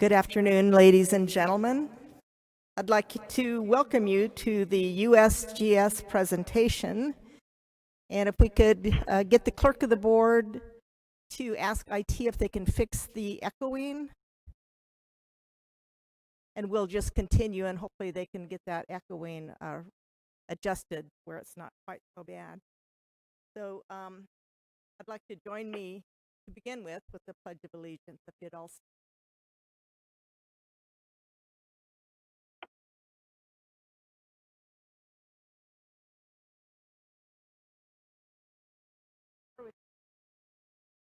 Good afternoon, ladies and gentlemen. I'd like to welcome you to the USGS presentation. And if we could get the clerk of the board to ask IT if they can fix the echoing. And we'll just continue, and hopefully they can get that echoing adjusted where it's not quite so bad. So I'd like to join me to begin with the Pledge of Allegiance, if you'd all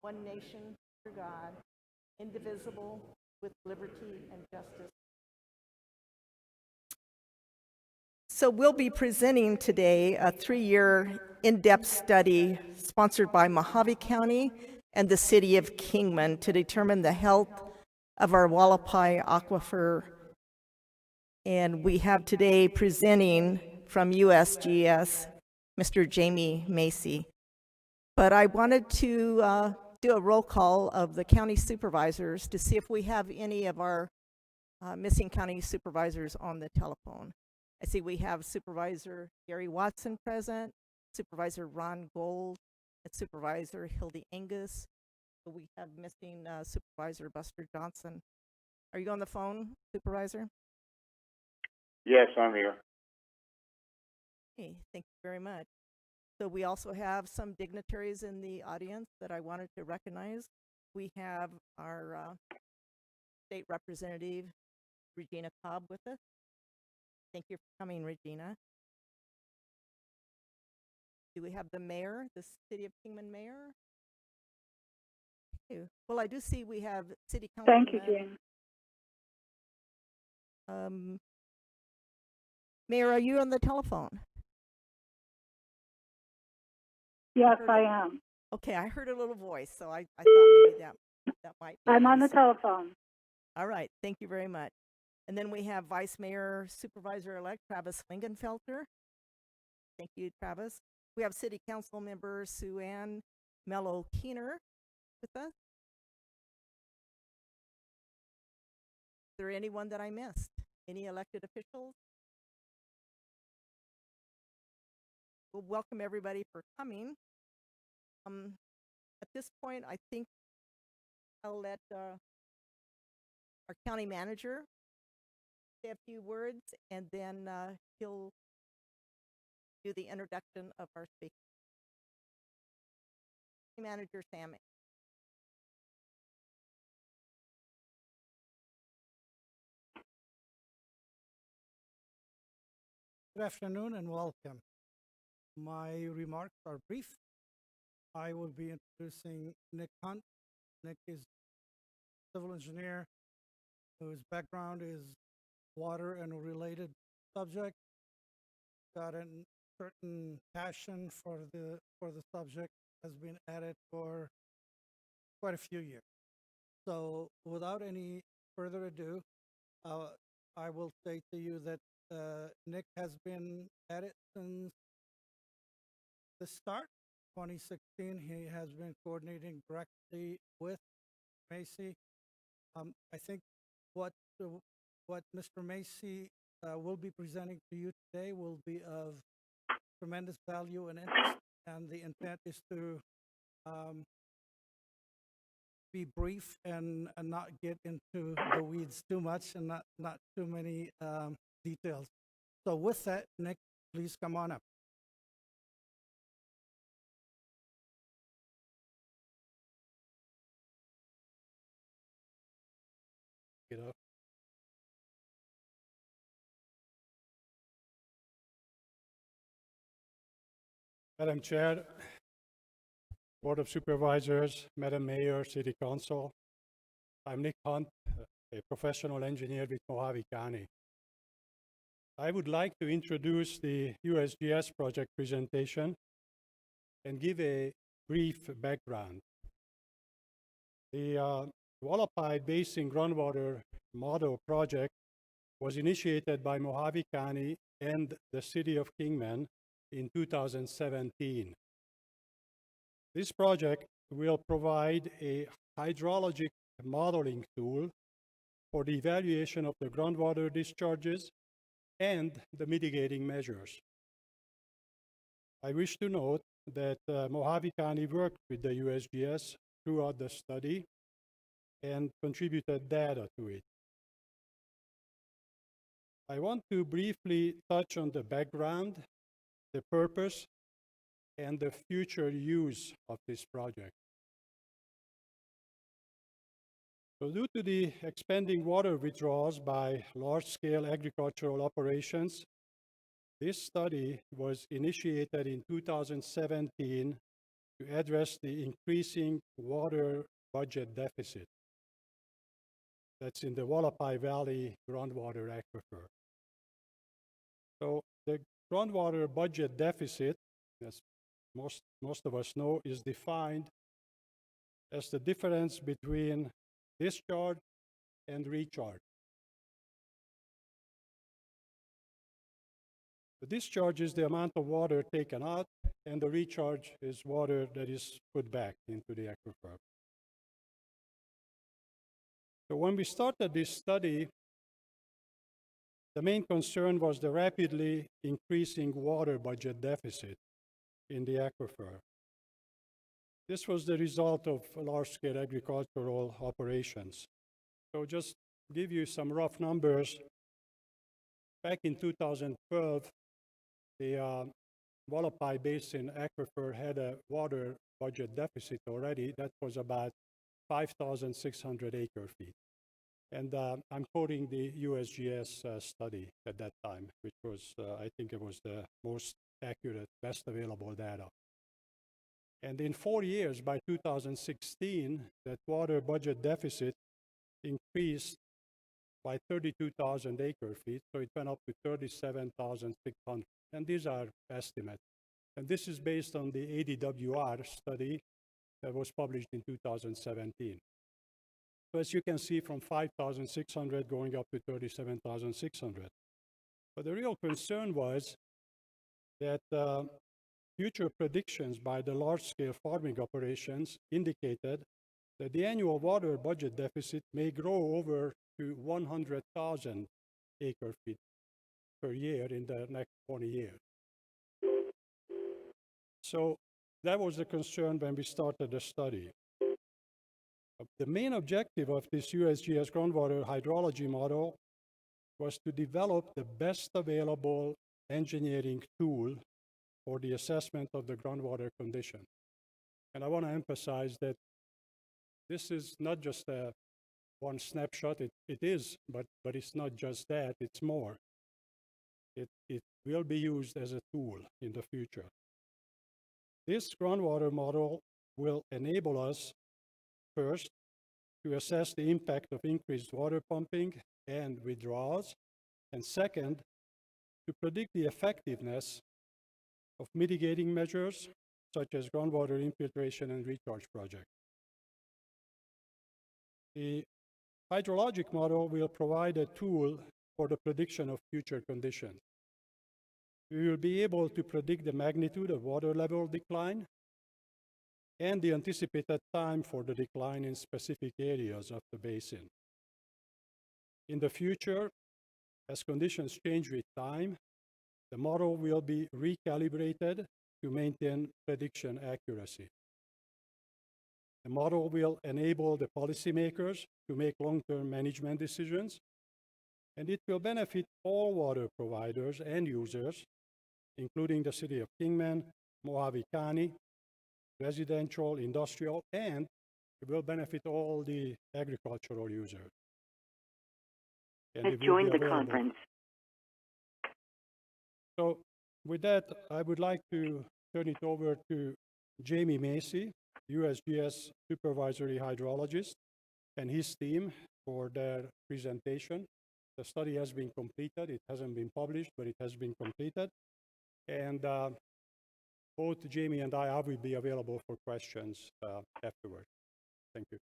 one nation, under God, indivisible, with liberty and justice. So we'll be presenting today a 3-year in-depth study sponsored by Mojave County and the city of Kingman to determine the health of our Hualapai aquifer. And we have today presenting from USGS, Mr. Jamie Macy. But I wanted to do a roll call of the county supervisors to see if we have any of our missing county supervisors on the telephone. I see we have Supervisor Gary Watson present, Supervisor Ron Gold, and Supervisor Hildy Angus. So we have missing Supervisor Buster Johnson. Are you on the phone, Supervisor? Yes, I'm here. Hey, thank you very much. So we also have some dignitaries in the audience that I wanted to recognize. We have our state representative, Regina Cobb, with us. Thank you for coming, Regina. Do we have the mayor, the city of Kingman mayor? Thank you. Well, I do see we have city council. Thank you, Jane. Mayor, are you on the telephone? Yes, I am. Okay, I heard a little voice, so I thought maybe that might be. I'm on the telephone. All right, thank you very much. And then we have Vice Mayor Supervisor-elect Travis Lingenfelter. Thank you, Travis. We have City Council member Sue Ann Mello Keener with us. Is there anyone that I missed? Any elected officials? We'll welcome everybody for coming. At this point, I think I'll let our county manager say a few words, and then he'll do the introduction of our speaker. Manager Sammy. Good afternoon and welcome. My remarks are brief. I will be introducing Nick Hunt. Nick is a civil engineer whose background is water and related subject. Got a certain passion for the subject, has been at it for quite a few years. So without any further ado, I will say to you that Nick has been at it since the start, 2016. He has been coordinating directly with Macy. I think what Mr. Macy will be presenting to you today will be of tremendous value and interest, and the intent is to be brief and not get into the weeds too much and not too many details. So with that, Nick, please come on up. Madam Chair, Board of Supervisors, Madam Mayor, City Council, I'm Nick Hunt, a professional engineer with Mojave County. I would like to introduce the USGS project presentation and give a brief background. The Hualapai Basin Groundwater Monitoring project was initiated by Mojave County and the city of Kingman in 2017. This project will provide a hydrologic modeling tool for the evaluation of the groundwater discharges and the mitigating measures. I wish to note that Mojave County worked with the USGS throughout the study and contributed data to it. I want to briefly touch on the background, the purpose, and the future use of this project. So due to the expanding water withdrawals by large-scale agricultural operations, this study was initiated in 2017 to address the increasing water budget deficit that's in the Hualapai Valley groundwater aquifer. So the groundwater budget deficit, as most of us know, is defined as the difference between discharge and recharge. The discharge is the amount of water taken out, and the recharge is water that is put back into the aquifer. So when we started this study, the main concern was the rapidly increasing water budget deficit in the aquifer. This was the result of large-scale agricultural operations. So just give you some rough numbers. Back in 2012, the Hualapai Basin aquifer had a water budget deficit already. That was about 5,600 acre-feet. And I'm quoting the USGS study at that time, which was, I think it was the most accurate, best available data. And in 4 years, by 2016, that water budget deficit increased by 32,000 acre-feet, so it went up to 37,600. And these are estimates. And this is based on the ADWR study that was published in 2017. So as you can see, from 5,600 going up to 37,600. But the real concern was that future predictions by the large-scale farming operations indicated that the annual water budget deficit may grow over to 100,000 acre-feet per year in the next 20 years. So that was the concern when we started the study. The main objective of this USGS groundwater hydrology model was to develop the best available engineering tool for the assessment of the groundwater condition. And I want to emphasize that this is not just a one snapshot. It is, but it's not just that, it's more. It will be used as a tool in the future. This groundwater model will enable us, first, to assess the impact of increased water pumping and withdrawals, and second, to predict the effectiveness of mitigating measures, such as groundwater infiltration and recharge projects. The hydrologic model will provide a tool for the prediction of future conditions. We will be able to predict the magnitude of water level decline and the anticipated time for the decline in specific areas of the basin. In the future, as conditions change with time, the model will be recalibrated to maintain prediction accuracy. The model will enable the policymakers to make long-term management decisions, and it will benefit all water providers and users, including the city of Kingman, Mojave County, residential, industrial, and it will benefit all the agricultural users. And Has it will be joined the available. conference. So with that, I would like to turn it over to Jamie Macy, USGS Supervisory Hydrologist, and his team for their presentation. The study has been completed. It hasn't been published, but it has been completed. And both Jamie and I will be available for questions afterwards. Thank you.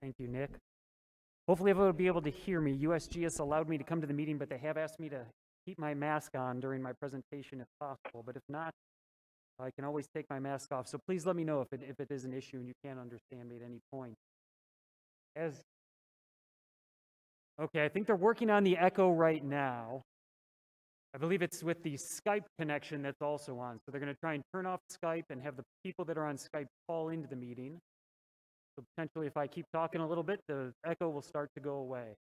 Thank you, Nick. Hopefully everyone will be able to hear me. USGS allowed me to come to the meeting, but they have asked me to keep my mask on during my presentation if possible. But if not, I can always take my mask off, so please let me know if it is an issue and you can't understand me at any point. Okay, I think they're working on the echo right now. I believe it's with the Skype connection that's also on. So they're going to try and turn off Skype and have the people that are on Skype call into the meeting. So potentially if I keep talking a little bit, the echo will start to go away.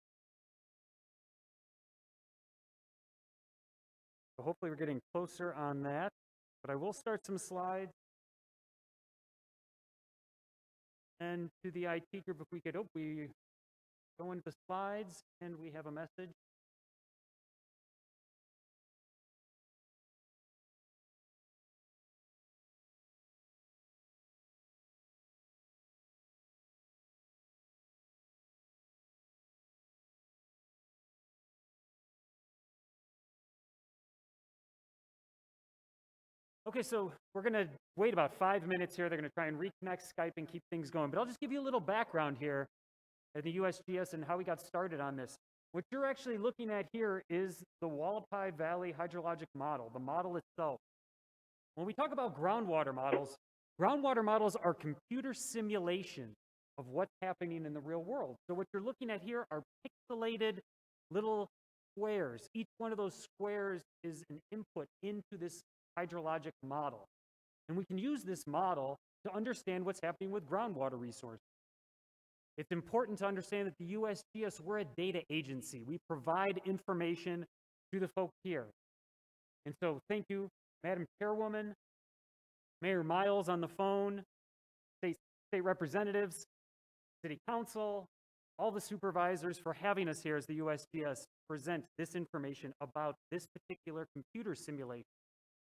So hopefully we're getting closer on that. But I will start some slides. And to the IT group, if we could, we go into the slides and we have a message. Okay, so we're going to wait about 5 minutes here. They're going to try and reconnect Skype and keep things going. But I'll just give you a little background here at the USGS and how we got started on this. What you're actually looking at here is the Hualapai Valley hydrologic model, the model itself. When we talk about groundwater models are computer simulations of what's happening in the real world. So what you're looking at here are pixelated little squares. Each one of those squares is an input into this hydrologic model. And we can use this model to understand what's happening with groundwater resources. It's important to understand that the USGS, we're a data agency. We provide information to the folks here. And so thank you, Madam Chairwoman, Mayor Miles on the phone, state representatives, City Council, all the supervisors for having us here as the USGS present this information about this particular computer simulation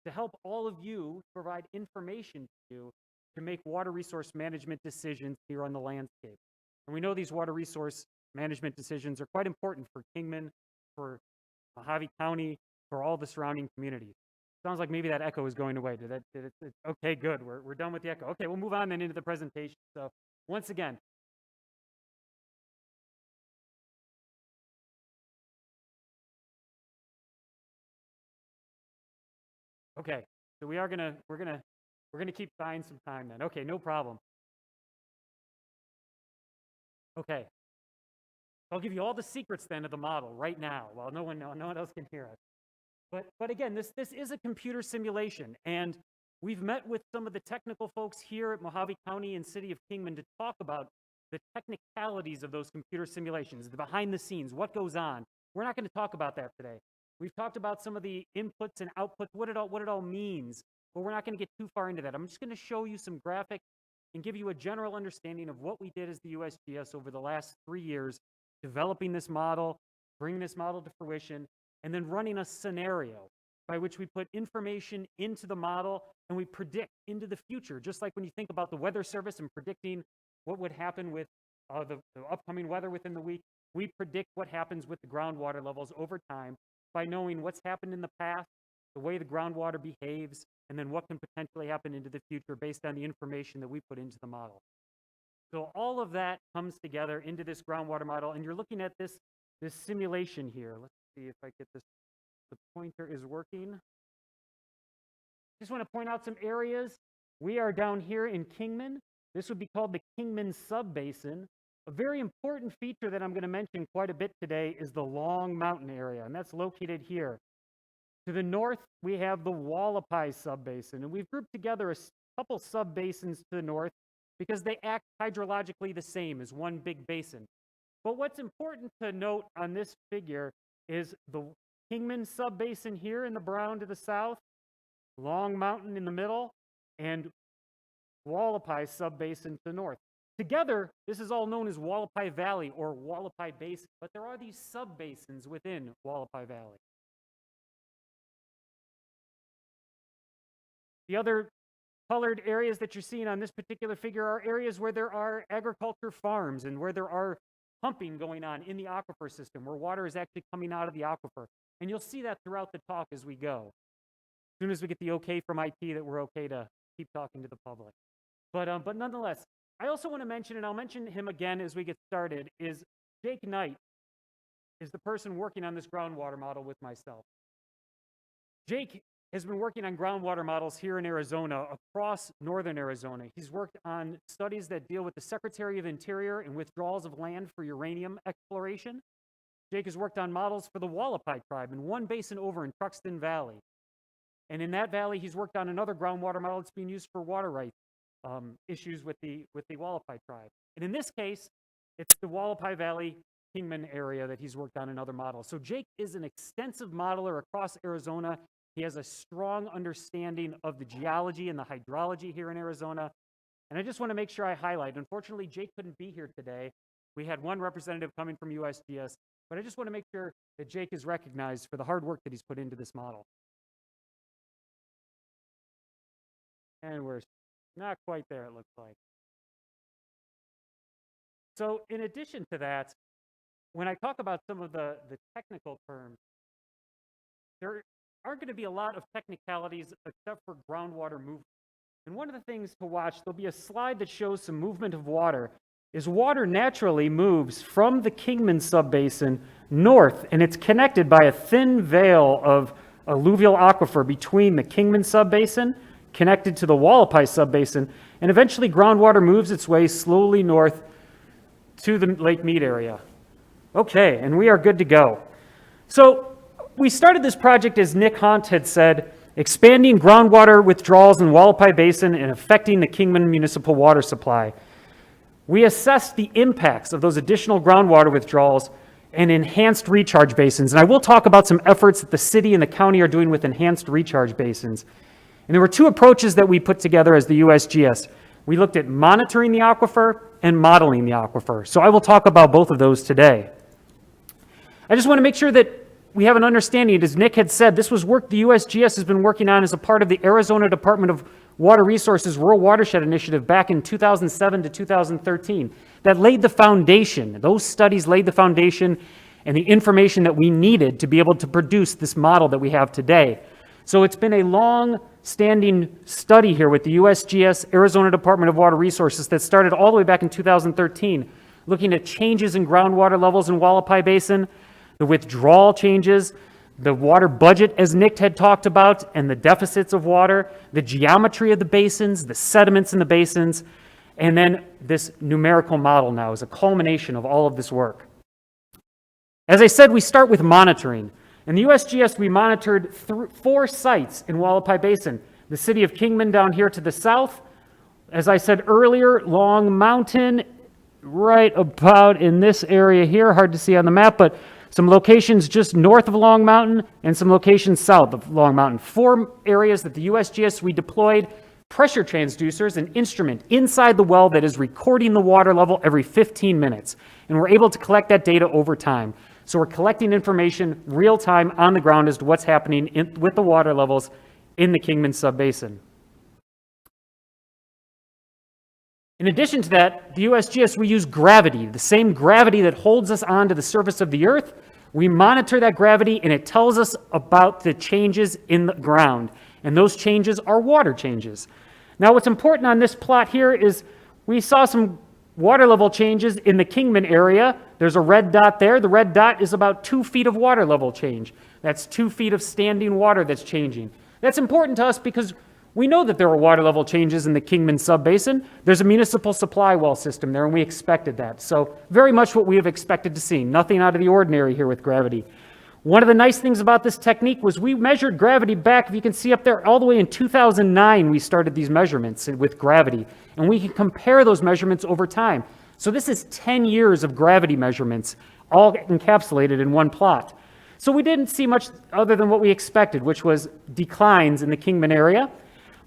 to help all of you provide information to you to make water resource management decisions here on the landscape. And we know these water resource management decisions are quite important for Kingman, for Mojave County, for all the surrounding communities. Sounds like maybe that echo is going away. Okay, good. We're done with the echo. Okay, we'll move on then into the presentation. So once again, okay, so we're gonna keep buying some time then. Okay, no problem. Okay, I'll give you all the secrets then of the model right now while no one else can hear us. But again, this is a computer simulation, and we've met with some of the technical folks here at Mojave County and City of Kingman to talk about the technicalities of those computer simulations, the behind the scenes, what goes on. We're not going to talk about that today. We've talked about some of the inputs and outputs, what it all means, but we're not going to get too far into that. I'm just going to show you some graphics and give you a general understanding of what we did as the USGS over the last 3 years, developing this model, bringing this model to fruition, and then running a scenario by which we put information into the model and we predict into the future, just like when you think about the Weather Service and predicting what would happen with the upcoming weather within the week. We predict what happens with the groundwater levels over time by knowing what's happened in the past, the way the groundwater behaves, and then what can potentially happen into the future based on the information that we put into the model. So all of that comes together into this groundwater model, and you're looking at this simulation here. Let's see if I get this, the pointer is working. Just want to point out some areas. We are down here in Kingman. This would be called the Kingman Subbasin. A very important feature that I'm going to mention quite a bit today is the Long Mountain area, and that's located here. To the north, we have the Hualapai Subbasin, and we've grouped together a couple subbasins to the north because they act hydrologically the same as one big basin. But what's important to note on this figure is the Kingman Subbasin here in the brown to the south, Long Mountain in the middle, and Hualapai Subbasin to the north. Together, this is all known as Hualapai Valley or Hualapai Basin, but there are these subbasins within Hualapai Valley. The other colored areas that you're seeing on this particular figure are areas where there are agriculture farms and where there are pumping going on in the aquifer system, where water is actually coming out of the aquifer. And you'll see that throughout the talk as we go. As soon as we get the okay from IT that we're okay to keep talking to the public. But nonetheless, I also want to mention, and I'll mention him again as we get started, is Jake Knight is the person working on this groundwater model with myself. Jake has been working on groundwater models here in Arizona, across northern Arizona. He's worked on studies that deal with the Secretary of Interior and withdrawals of land for uranium exploration. Jake has worked on models for the Hualapai tribe in one basin over in Truxtun Valley. And in that valley, he's worked on another groundwater model that's being used for water rights issues with the Hualapai tribe. And in this case, it's the Hualapai Valley Kingman area that he's worked on another model. So Jake is an extensive modeler across Arizona. He has a strong understanding of the geology and the hydrology here in Arizona. And I just want to make sure I highlight, unfortunately, Jake couldn't be here today. We had one representative coming from USGS, but I just want to make sure that Jake is recognized for the hard work that he's put into this model. And we're not quite there, it looks like. So in addition to that, when I talk about some of the technical terms, there aren't going to be a lot of technicalities except for groundwater movement. And one of the things to watch, there'll be a slide that shows some movement of water, is water naturally moves from the Kingman subbasin north, and it's connected by a thin veil of alluvial aquifer between the Kingman subbasin, connected to the Hualapai subbasin, and eventually groundwater moves its way slowly north to the Lake Mead area. Okay, and we are good to go. So we started this project, as Nick Hunt had said, expanding groundwater withdrawals in Hualapai Basin and affecting the Kingman municipal water supply. We assessed the impacts of those additional groundwater withdrawals and enhanced recharge basins. And I will talk about some efforts that the city and the county are doing with enhanced recharge basins. And there were two approaches that we put together as the USGS. We looked at monitoring the aquifer and modeling the aquifer. So I will talk about both of those today. I just want to make sure that we have an understanding. As Nick had said, this was work the USGS has been working on as a part of the Arizona Department of Water Resources Rural Watershed Initiative back in 2007 to 2013. That laid the foundation. Those studies laid the foundation and the information that we needed to be able to produce this model that we have today. So it's been a long-standing study here with the USGS, Arizona Department of Water Resources, that started all the way back in 2013, looking at changes in groundwater levels in Hualapai Basin, the withdrawal changes, the water budget, as Nick had talked about, and the deficits of water, the geometry of the basins, the sediments in the basins, and then this numerical model now is a culmination of all of this work. As I said, we start with monitoring. In the USGS, we monitored 4 sites in Hualapai Basin. The city of Kingman down here to the south. As I said earlier, Long Mountain, right about in this area here, hard to see on the map, but some locations just north of Long Mountain and some locations south of Long Mountain. 4 areas that the USGS, we deployed pressure transducers, an instrument inside the well that is recording the water level every 15 minutes. And we're able to collect that data over time. So we're collecting information real time on the ground as to what's happening with the water levels in the Kingman subbasin. In addition to that, the USGS, we use gravity, the same gravity that holds us onto the surface of the earth. We monitor that gravity and it tells us about the changes in the ground. And those changes are water changes. Now what's important on this plot here is we saw some water level changes in the Kingman area. There's a red dot there. The red dot is about 2 feet of water level change. That's 2 feet of standing water that's changing. That's important to us because we know that there are water level changes in the Kingman subbasin. There's a municipal supply well system there, and we expected that. So very much what we have expected to see. Nothing out of the ordinary here with gravity. One of the nice things about this technique was we measured gravity back, if you can see up there, all the way in 2009 we started these measurements with gravity. And we can compare those measurements over time. So this is 10 years of gravity measurements, all encapsulated in one plot. So we didn't see much other than what we expected, which was declines in the Kingman area.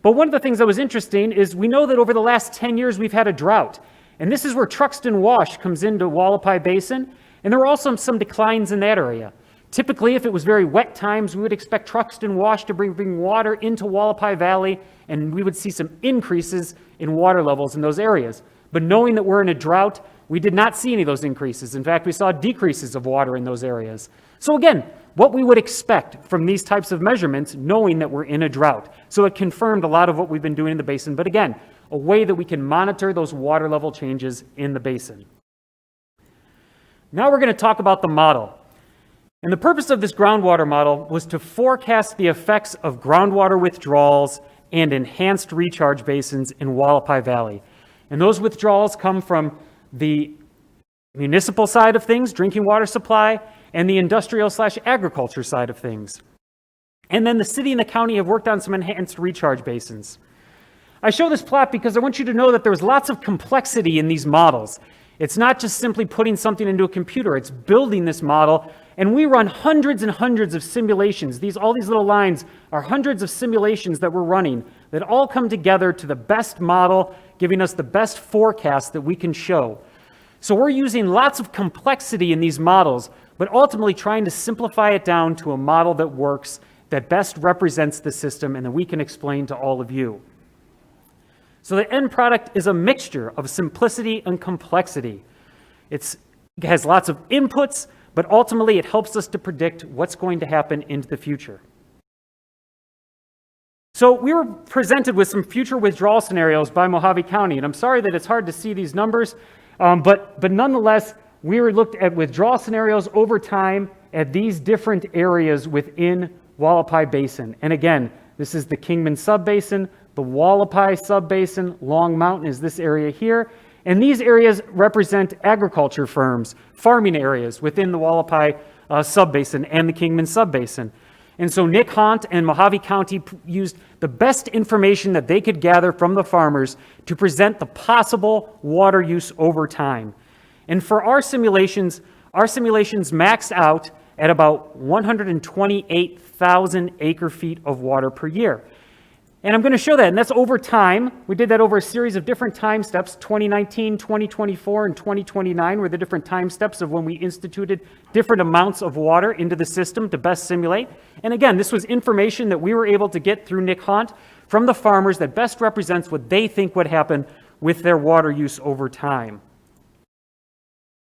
But one of the things that was interesting is we know that over the last 10 years we've had a drought. And this is where Truxtun Wash comes into Hualapai Basin. And there were also some declines in that area. Typically, if it was very wet times, we would expect Truxtun Wash to bring water into Hualapai Valley, and we would see some increases in water levels in those areas. But knowing that we're in a drought, we did not see any of those increases. In fact, we saw decreases of water in those areas. So again, what we would expect from these types of measurements, knowing that we're in a drought. So it confirmed a lot of what we've been doing in the basin, but again, a way that we can monitor those water level changes in the basin. Now we're going to talk about the model. And the purpose of this groundwater model was to forecast the effects of groundwater withdrawals and enhanced recharge basins in Hualapai Valley. And those withdrawals come from the municipal side of things, drinking water supply, and the industrial/agriculture side of things. And then the city and the county have worked on some enhanced recharge basins. I show this plot because I want you to know that there's lots of complexity in these models. It's not just simply putting something into a computer, it's building this model, and we run hundreds and hundreds of simulations. All these little lines are hundreds of simulations that we're running that all come together to the best model, giving us the best forecast that we can show. So we're using lots of complexity in these models, but ultimately trying to simplify it down to a model that works, that best represents the system, and that we can explain to all of you. So the end product is a mixture of simplicity and complexity. It has lots of inputs, but ultimately it helps us to predict what's going to happen into the future. So we were presented with some future withdrawal scenarios by Mojave County, and I'm sorry that it's hard to see these numbers, but nonetheless, we were looked at withdrawal scenarios over time at these different areas within Hualapai Basin. And again, this is the Kingman Subbasin, the Hualapai Subbasin, Long Mountain is this area here. And these areas represent agriculture firms, farming areas within the Hualapai Subbasin and the Kingman Subbasin. And so Nick Hunt and Mojave County used the best information that they could gather from the farmers to present the possible water use over time. And for our simulations max out at about 128,000 acre-feet of water per year. And I'm going to show that, and that's over time. We did that over a series of different time steps. 2019, 2024, and 2029 were the different time steps of when we instituted different amounts of water into the system to best simulate. And again, this was information that we were able to get through Nick Hunt from the farmers that best represents what they think would happen with their water use over time.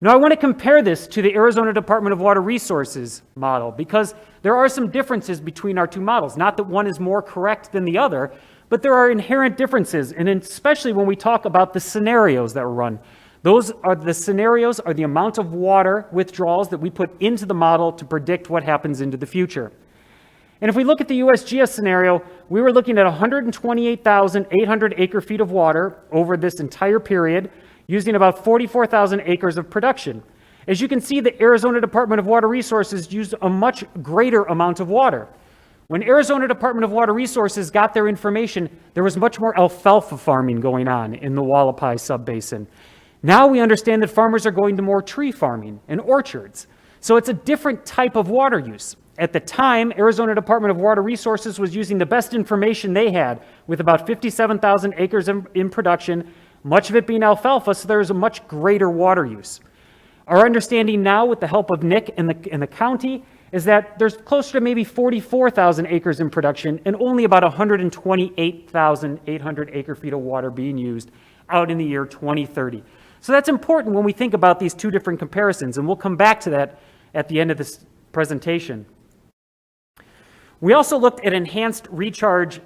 Now, I want to compare this to the Arizona Department of Water Resources model because there are some differences between our two models. Not that one is more correct than the other, but there are inherent differences, and especially when we talk about the scenarios that were run. The scenarios are the amount of water withdrawals that we put into the model to predict what happens into the future. And if we look at the USGS scenario, we were looking at 128,800 acre-feet of water over this entire period, using about 44,000 acres of production. As you can see, the Arizona Department of Water Resources used a much greater amount of water. When Arizona Department of Water Resources got their information, there was much more alfalfa farming going on in the Hualapai Subbasin. Now we understand that farmers are going to more tree farming and orchards. So it's a different type of water use. At the time, Arizona Department of Water Resources was using the best information they had, with about 57,000 acres in production, much of it being alfalfa, so there's a much greater water use. Our understanding now, with the help of Nick and the county, is that there's closer to maybe 44,000 acres in production and only about 128,800 acre-feet of water being used out in the year 2030. So that's important when we think about these two different comparisons, and we'll come back to that at the end of this presentation. We also looked at enhanced recharge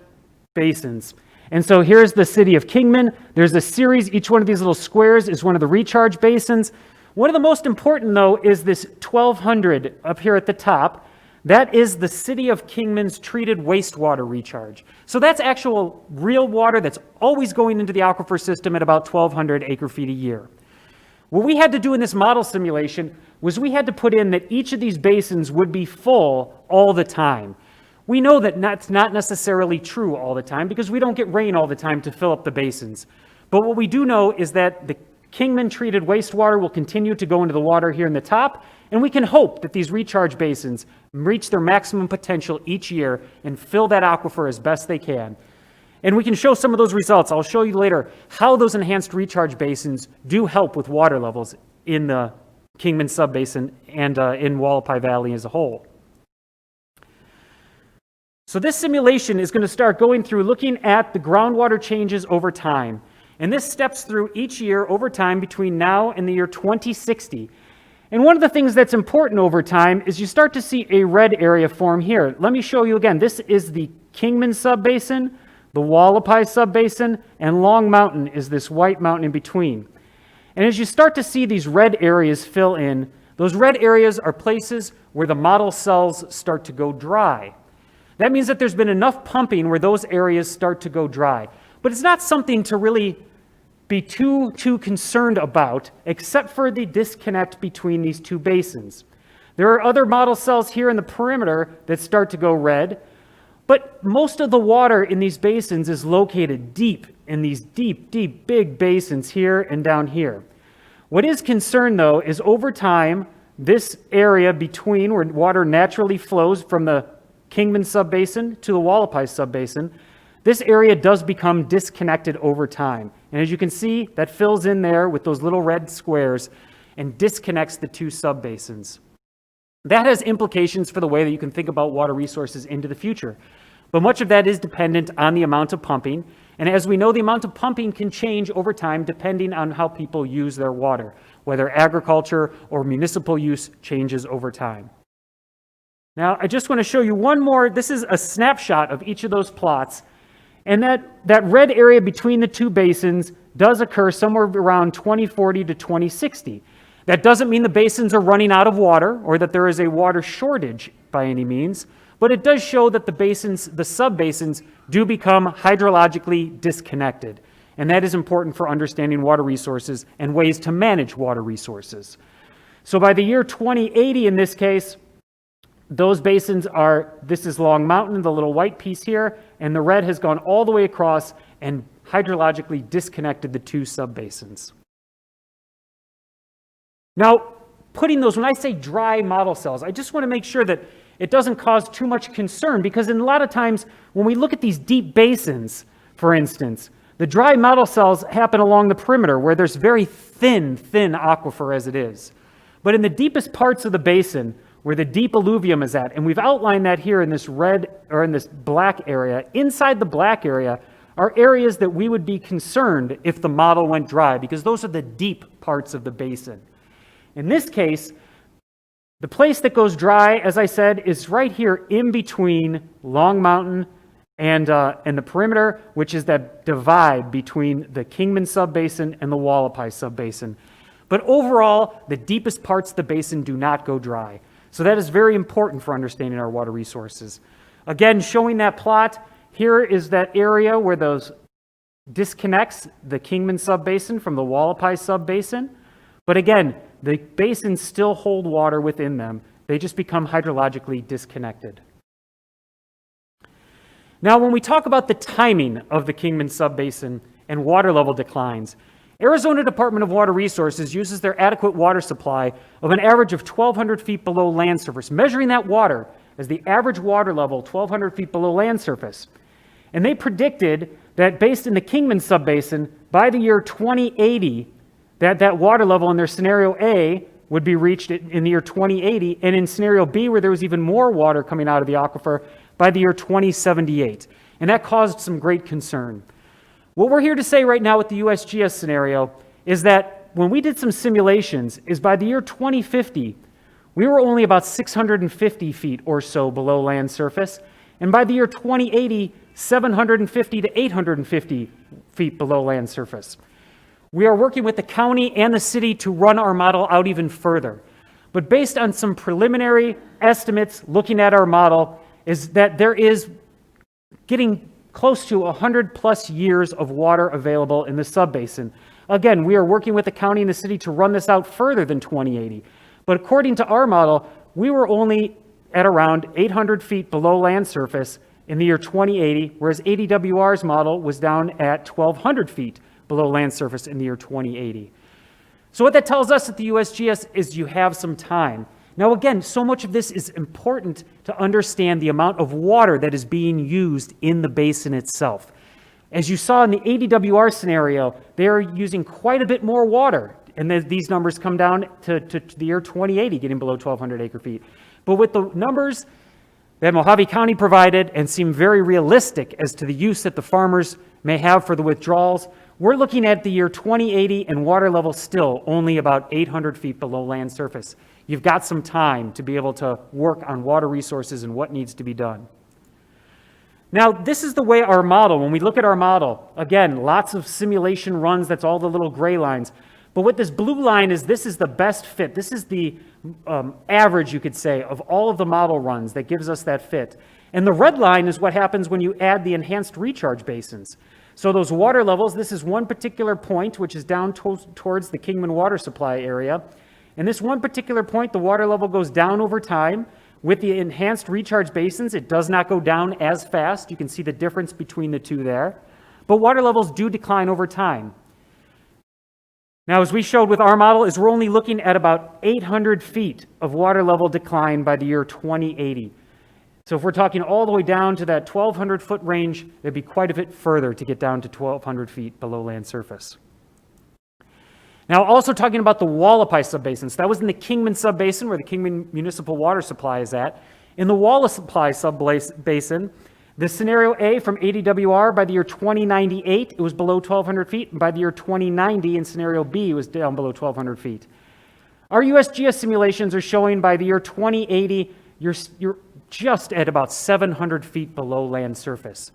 basins. And so here's the city of Kingman. There's a series. Each one of these little squares is one of the recharge basins. One of the most important, though, is this 1,200 up here at the top. That is the city of Kingman's treated wastewater recharge. So that's actual real water that's always going into the aquifer system at about 1,200 acre-feet a year. What we had to do in this model simulation was we had to put in that each of these basins would be full all the time. We know that that's not necessarily true all the time because we don't get rain all the time to fill up the basins. But what we do know is that the Kingman treated wastewater will continue to go into the water here in the top, and we can hope that these recharge basins reach their maximum potential each year and fill that aquifer as best they can. And we can show some of those results. I'll show you later how those enhanced recharge basins do help with water levels in the Kingman Subbasin and in Hualapai Valley as a whole. So this simulation is going to start going through looking at the groundwater changes over time. And this steps through each year over time between now and the year 2060. And one of the things that's important over time is you start to see a red area form here. Let me show you again. This is the Kingman Subbasin, the Hualapai Subbasin, and Long Mountain is this white mountain in between. And as you start to see these red areas fill in, Those red areas are places where the model cells start to go dry. That means that there's been enough pumping where those areas start to go dry. But it's not something to really be too concerned about, except for the disconnect between these two basins. There are other model cells here in the perimeter that start to go red, but most of the water in these basins is located deep in these deep, big basins here and down here. What is concerned, though, is over time, this area between where water naturally flows from the Kingman subbasin to the Hualapai subbasin, this area does become disconnected over time. And as you can see, that fills in there with those little red squares and disconnects the two subbasins. That has implications for the way that you can think about water resources into the future. But much of that is dependent on the amount of pumping. And as we know, the amount of pumping can change over time depending on how people use their water, whether agriculture or municipal use changes over time. Now, I just want to show you one more. This is a snapshot of each of those plots. And that red area between the two basins does occur somewhere around 2040 to 2060. That doesn't mean the basins are running out of water or that there is a water shortage by any means, but it does show that the subbasins do become hydrologically disconnected. And that is important for understanding water resources and ways to manage water resources. So by the year 2080 in this case, those basins are, this is Long Mountain, the little white piece here, and the red has gone all the way across and hydrologically disconnected the two subbasins. Now, putting those, when I say dry model cells, I just want to make sure that it doesn't cause too much concern, because in a lot of times when we look at these deep basins, for instance, the dry model cells happen along the perimeter where there's very thin aquifer as it is. But in the deepest parts of the basin, where the deep alluvium is at, and we've outlined that here in this red, or in this black area, inside the black area are areas that we would be concerned if the model went dry, because those are the deep parts of the basin. In this case, the place that goes dry, as I said, is right here in between Long Mountain and the perimeter, which is that divide between the Kingman subbasin and the Hualapai subbasin. But overall, the deepest parts of the basin do not go dry. So that is very important for understanding our water resources. Again, showing that plot, here is that area where those disconnects the Kingman subbasin from the Hualapai subbasin. But again, the basins still hold water within them. They just become hydrologically disconnected. Now, when we talk about the timing of the Kingman subbasin and water level declines, Arizona Department of Water Resources uses their adequate water supply of an average of 1,200 feet below land surface, measuring that water as the average water level 1,200 feet below land surface. And they predicted that based in the Kingman subbasin, by the year 2080, that water level in their scenario A would be reached in the year 2080, and in scenario B, where there was even more water coming out of the aquifer, by the year 2078. And that caused some great concern. What we're here to say right now with the USGS scenario is that when we did some simulations, is by the year 2050, we were only about 650 feet or so below land surface, and by the year 2080, 750 to 850 feet below land surface. We are working with the county and the city to run our model out even further. But based on some preliminary estimates looking at our model, is that there is getting close to 100 plus years of water available in the subbasin. Again, we are working with the county and the city to run this out further than 2080. But according to our model, we were only at around 800 feet below land surface in the year 2080, whereas ADWR's model was down at 1,200 feet below land surface in the year 2080. So what that tells us at the USGS is you have some time. Now again, so much of this is important to understand the amount of water that is being used in the basin itself. As you saw in the ADWR scenario, they are using quite a bit more water, and then these numbers come down to the year 2080, getting below 1,200 acre feet. But with the numbers that Mojave County provided and seem very realistic as to the use that the farmers may have for the withdrawals, we're looking at the year 2080 and water level still only about 800 feet below land surface. You've got some time to be able to work on water resources and what needs to be done. Now, this is the way our model, when we look at our model, again, lots of simulation runs, that's all the little gray lines. But what this blue line is, this is the best fit. This is the average, you could say, of all of the model runs that gives us that fit. And the red line is what happens when you add the enhanced recharge basins. So those water levels, this is one particular point, which is down towards the Kingman water supply area. And this one particular point, the water level goes down over time. With the enhanced recharge basins, it does not go down as fast. You can see the difference between the two there. But water levels do decline over time. Now, as we showed with our model, is we're only looking at about 800 feet of water level decline by the year 2080. So if we're talking all the way down to that 1,200 foot range, it'd be quite a bit further to get down to 1,200 feet below land surface. Now, also talking about the Hualapai Subbasin. So that was in the Kingman Subbasin, where the Kingman Municipal Water Supply is at. In the Hualapai Subbasin, the scenario A from ADWR, by the year 2098, it was below 1,200 feet. And by the year 2090, in scenario B, it was down below 1,200 feet. Our USGS simulations are showing by the year 2080, you're just at about 700 feet below land surface.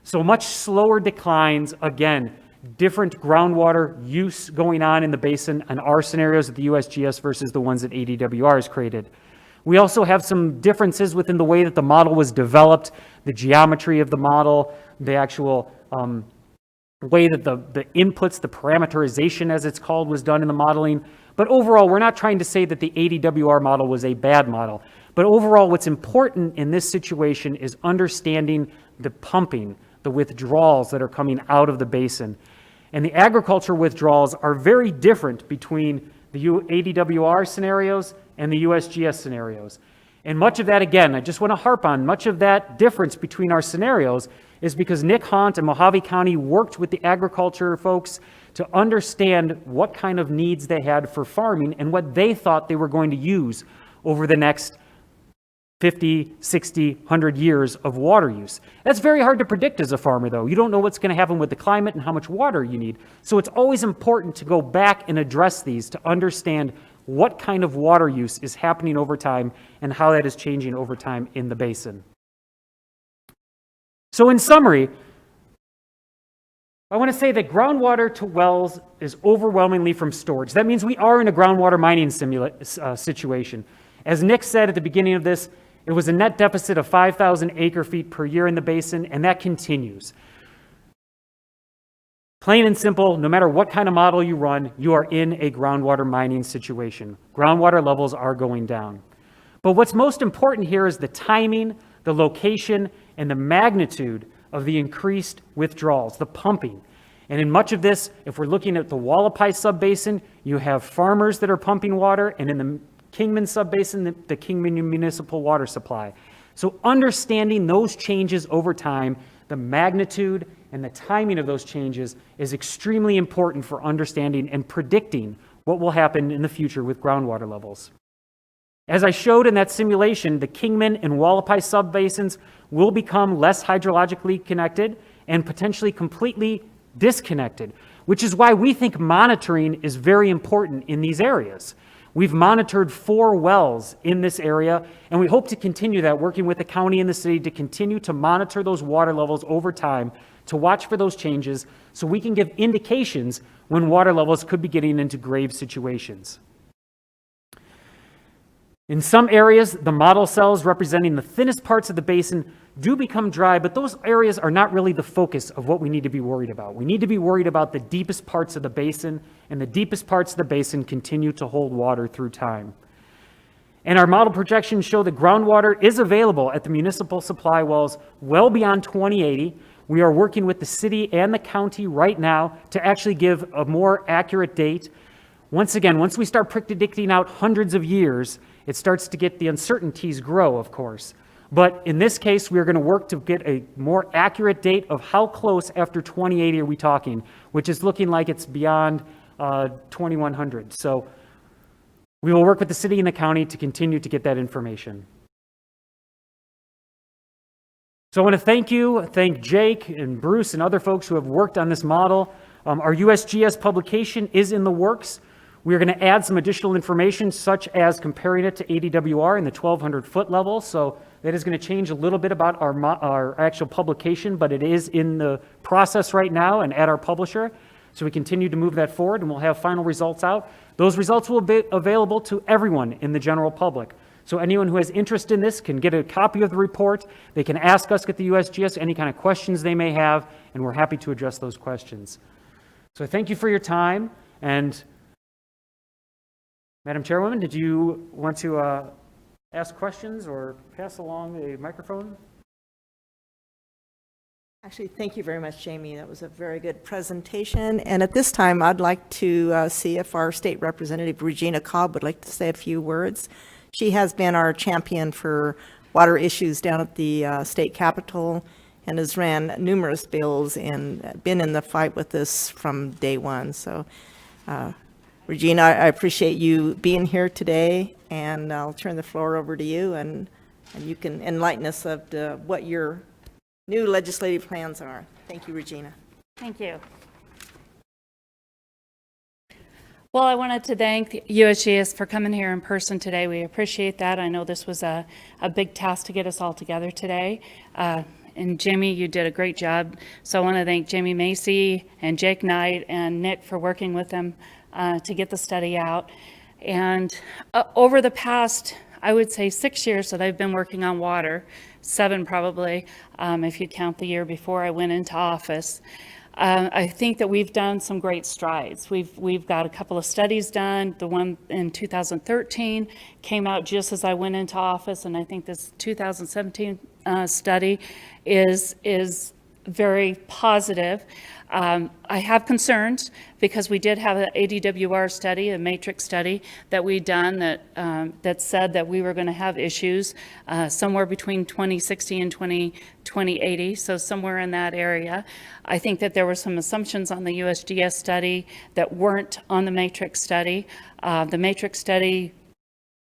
So much slower declines, again, different groundwater use going on in the basin and our scenarios at the USGS versus the ones that ADWR has created. We also have some differences within the way that the model was developed, the geometry of the model, the actual way that the inputs, the parameterization as it's called, was done in the modeling. But overall, we're not trying to say that the ADWR model was a bad model. But overall, what's important in this situation is understanding the pumping, the withdrawals that are coming out of the basin. And the agriculture withdrawals are very different between the ADWR scenarios and the USGS scenarios. And much of that, again, I just want to harp on, much of that difference between our scenarios is because Nick Hunt and Mojave County worked with the agriculture folks to understand what kind of needs they had for farming and what they thought they were going to use over the next 50, 60, 100 years of water use. That's very hard to predict as a farmer, though. You don't know what's going to happen with the climate and how much water you need. So it's always important to go back and address these to understand what kind of water use is happening over time and how that is changing over time in the basin. So in summary, I want to say that groundwater to wells is overwhelmingly from storage. That means we are in a groundwater mining situation. As Nick said at the beginning of this, it was a net deficit of 5,000 acre feet per year in the basin, and that continues. Plain and simple, no matter what kind of model you run, you are in a groundwater mining situation. Groundwater levels are going down. But what's most important here is the timing, the location, and the magnitude of the increased withdrawals, the pumping. And in much of this, if we're looking at the Hualapai Subbasin, you have farmers that are pumping water, and in the Kingman Subbasin, the Kingman Municipal Water Supply. So understanding those changes over time, the magnitude and the timing of those changes is extremely important for understanding and predicting what will happen in the future with groundwater levels. As I showed in that simulation, the Kingman and Hualapai Subbasins will become less hydrologically connected and potentially completely disconnected, which is why we think monitoring is very important in these areas. We've monitored 4 wells in this area, and we hope to continue that, working with the county and the city to continue to monitor those water levels over time, to watch for those changes, so we can give indications when water levels could be getting into grave situations. In some areas, the model cells representing the thinnest parts of the basin do become dry, but those areas are not really the focus of what we need to be worried about. We need to be worried about the deepest parts of the basin, and the deepest parts of the basin continue to hold water through time. And our model projections show that groundwater is available at the municipal supply wells well beyond 2080. We are working with the city and the county right now to actually give a more accurate date. Once again, once we start predicting out hundreds of years, it starts to get the uncertainties grow, of course. But in this case, we're going to work to get a more accurate date of how close after 2080 are we talking, which is looking like it's beyond 2100. So we will work with the city and the county to continue to get that information. So I want to thank Jake and Bruce and other folks who have worked on this model. Our USGS publication is in the works. We are going to add some additional information, such as comparing it to ADWR in the 1,200 foot level. So that is going to change a little bit about our actual publication, but it is in the process right now and at our publisher. So we continue to move that forward, and we'll have final results out. Those results will be available to everyone in the general public. So anyone who has interest in this can get a copy of the report. They can ask us at the USGS any kind of questions they may have, and we're happy to address those questions. So thank you for your time. And Madam Chairwoman, did you want to ask questions or pass along a microphone? Actually, thank you very much, Jamie. That was a very good presentation. And at this time, I'd like to see if our state representative, Regina Cobb, would like to say a few words. She has been our champion for water issues down at the state capitol and has ran numerous bills and been in the fight with us from day one. So, Regina, I appreciate you being here today, and I'll turn the floor over to you, and you can enlighten us of what your new legislative plans are. Thank you, Regina. Thank you. Well, I wanted to thank the USGS for coming here in person today. We appreciate that. I know this was a big task to get us all together today. And Jamie, you did a great job. So I want to thank Jamie Macy and Jake Knight and Nick for working with them to get the study out. And over the past, I would say 6 years that I've been working on water, 7 probably, if you count the year before I went into office. I think that we've done some great strides. We've got a couple of studies done. The one in 2013 came out just as I went into office, and I think this 2017 study is very positive. I have concerns because we did have an ADWR study, a matrix study that we done that said that we were going to have issues somewhere between 2060 and 2080, so somewhere in that area. I think that there were some assumptions on the USGS study that weren't on the matrix study. The matrix study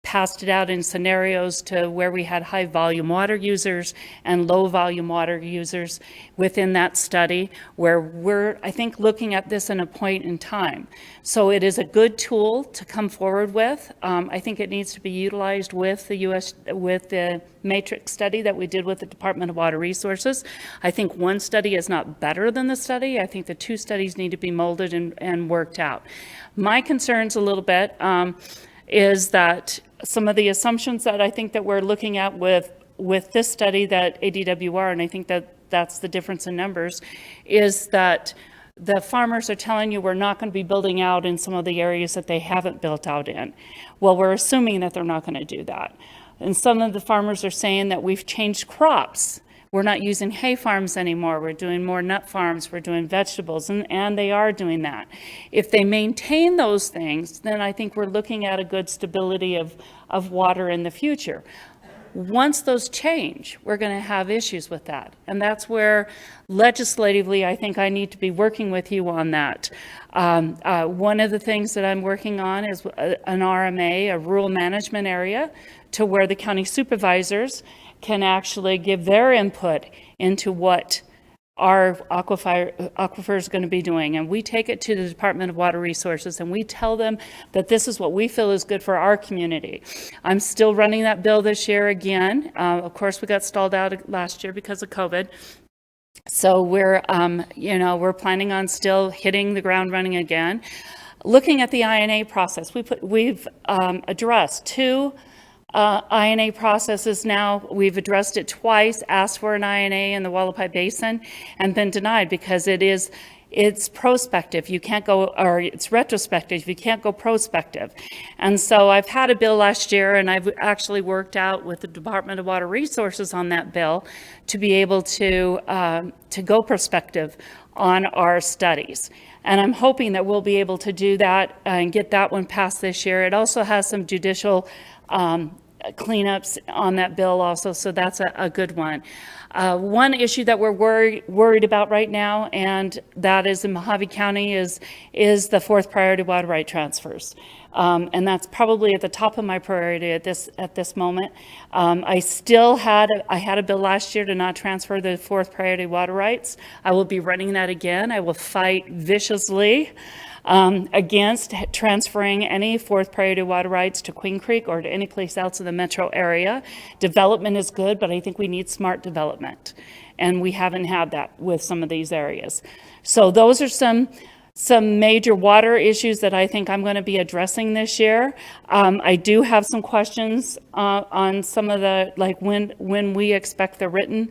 passed it out in scenarios to where we had high volume water users and low volume water users within that study, where we're, I think, looking at this in a point in time. So it is a good tool to come forward with. I think it needs to be utilized with the matrix study that we did with the Department of Water Resources. I think one study is not better than the study. I think the 2 studies need to be molded and worked out. My concerns a little bit is that some of the assumptions that I think that we're looking at with this study, that ADWR, and I think that that's the difference in numbers, is that the farmers are telling you we're not going to be building out in some of the areas that they haven't built out in. Well, we're assuming that they're not going to do that. And some of the farmers are saying that we've changed crops. We're not using hay farms anymore. We're doing more nut farms. We're doing vegetables, and they are doing that. If they maintain those things, then I think we're looking at a good stability of water in the future. Once those change, we're going to have issues with that. And that's where legislatively, I think I need to be working with you on that. One of the things that I'm working on is an RMA, a rural management area, to where the county supervisors can actually give their input into what our aquifer is going to be doing. And we take it to the Department of Water Resources and we tell them that this is what we feel is good for our community. I'm still running that bill this year again. Of course, we got stalled out last year because of COVID. So we're planning on still hitting the ground running again. Looking at the INA process, we've addressed 2 INA processes now. We've addressed it twice, asked for an INA in the Hualapai Basin, and been denied because it's prospective. You can't go, or it's retrospective. You can't go prospective. And so I've had a bill last year, and I've actually worked out with the Department of Water Resources on that bill to be able to go prospective on our studies. And I'm hoping that we'll be able to do that and get that one passed this year. It also has some judicial cleanups on that bill also, so that's a good one. One issue that we're worried about right now, and that is in Mojave County, is the 4th priority water right transfers. And that's probably at the top of my priority at this moment. I had a bill last year to not transfer the 4th priority water rights. I will be running that again. I will fight viciously against transferring any 4th priority water rights to Queen Creek or to any place else in the metro area. Development is good, but I think we need smart development. And we haven't had that with some of these areas. So those are some some major water issues that I think I'm going to be addressing this year. I do have some questions on some of the, like when we expect the written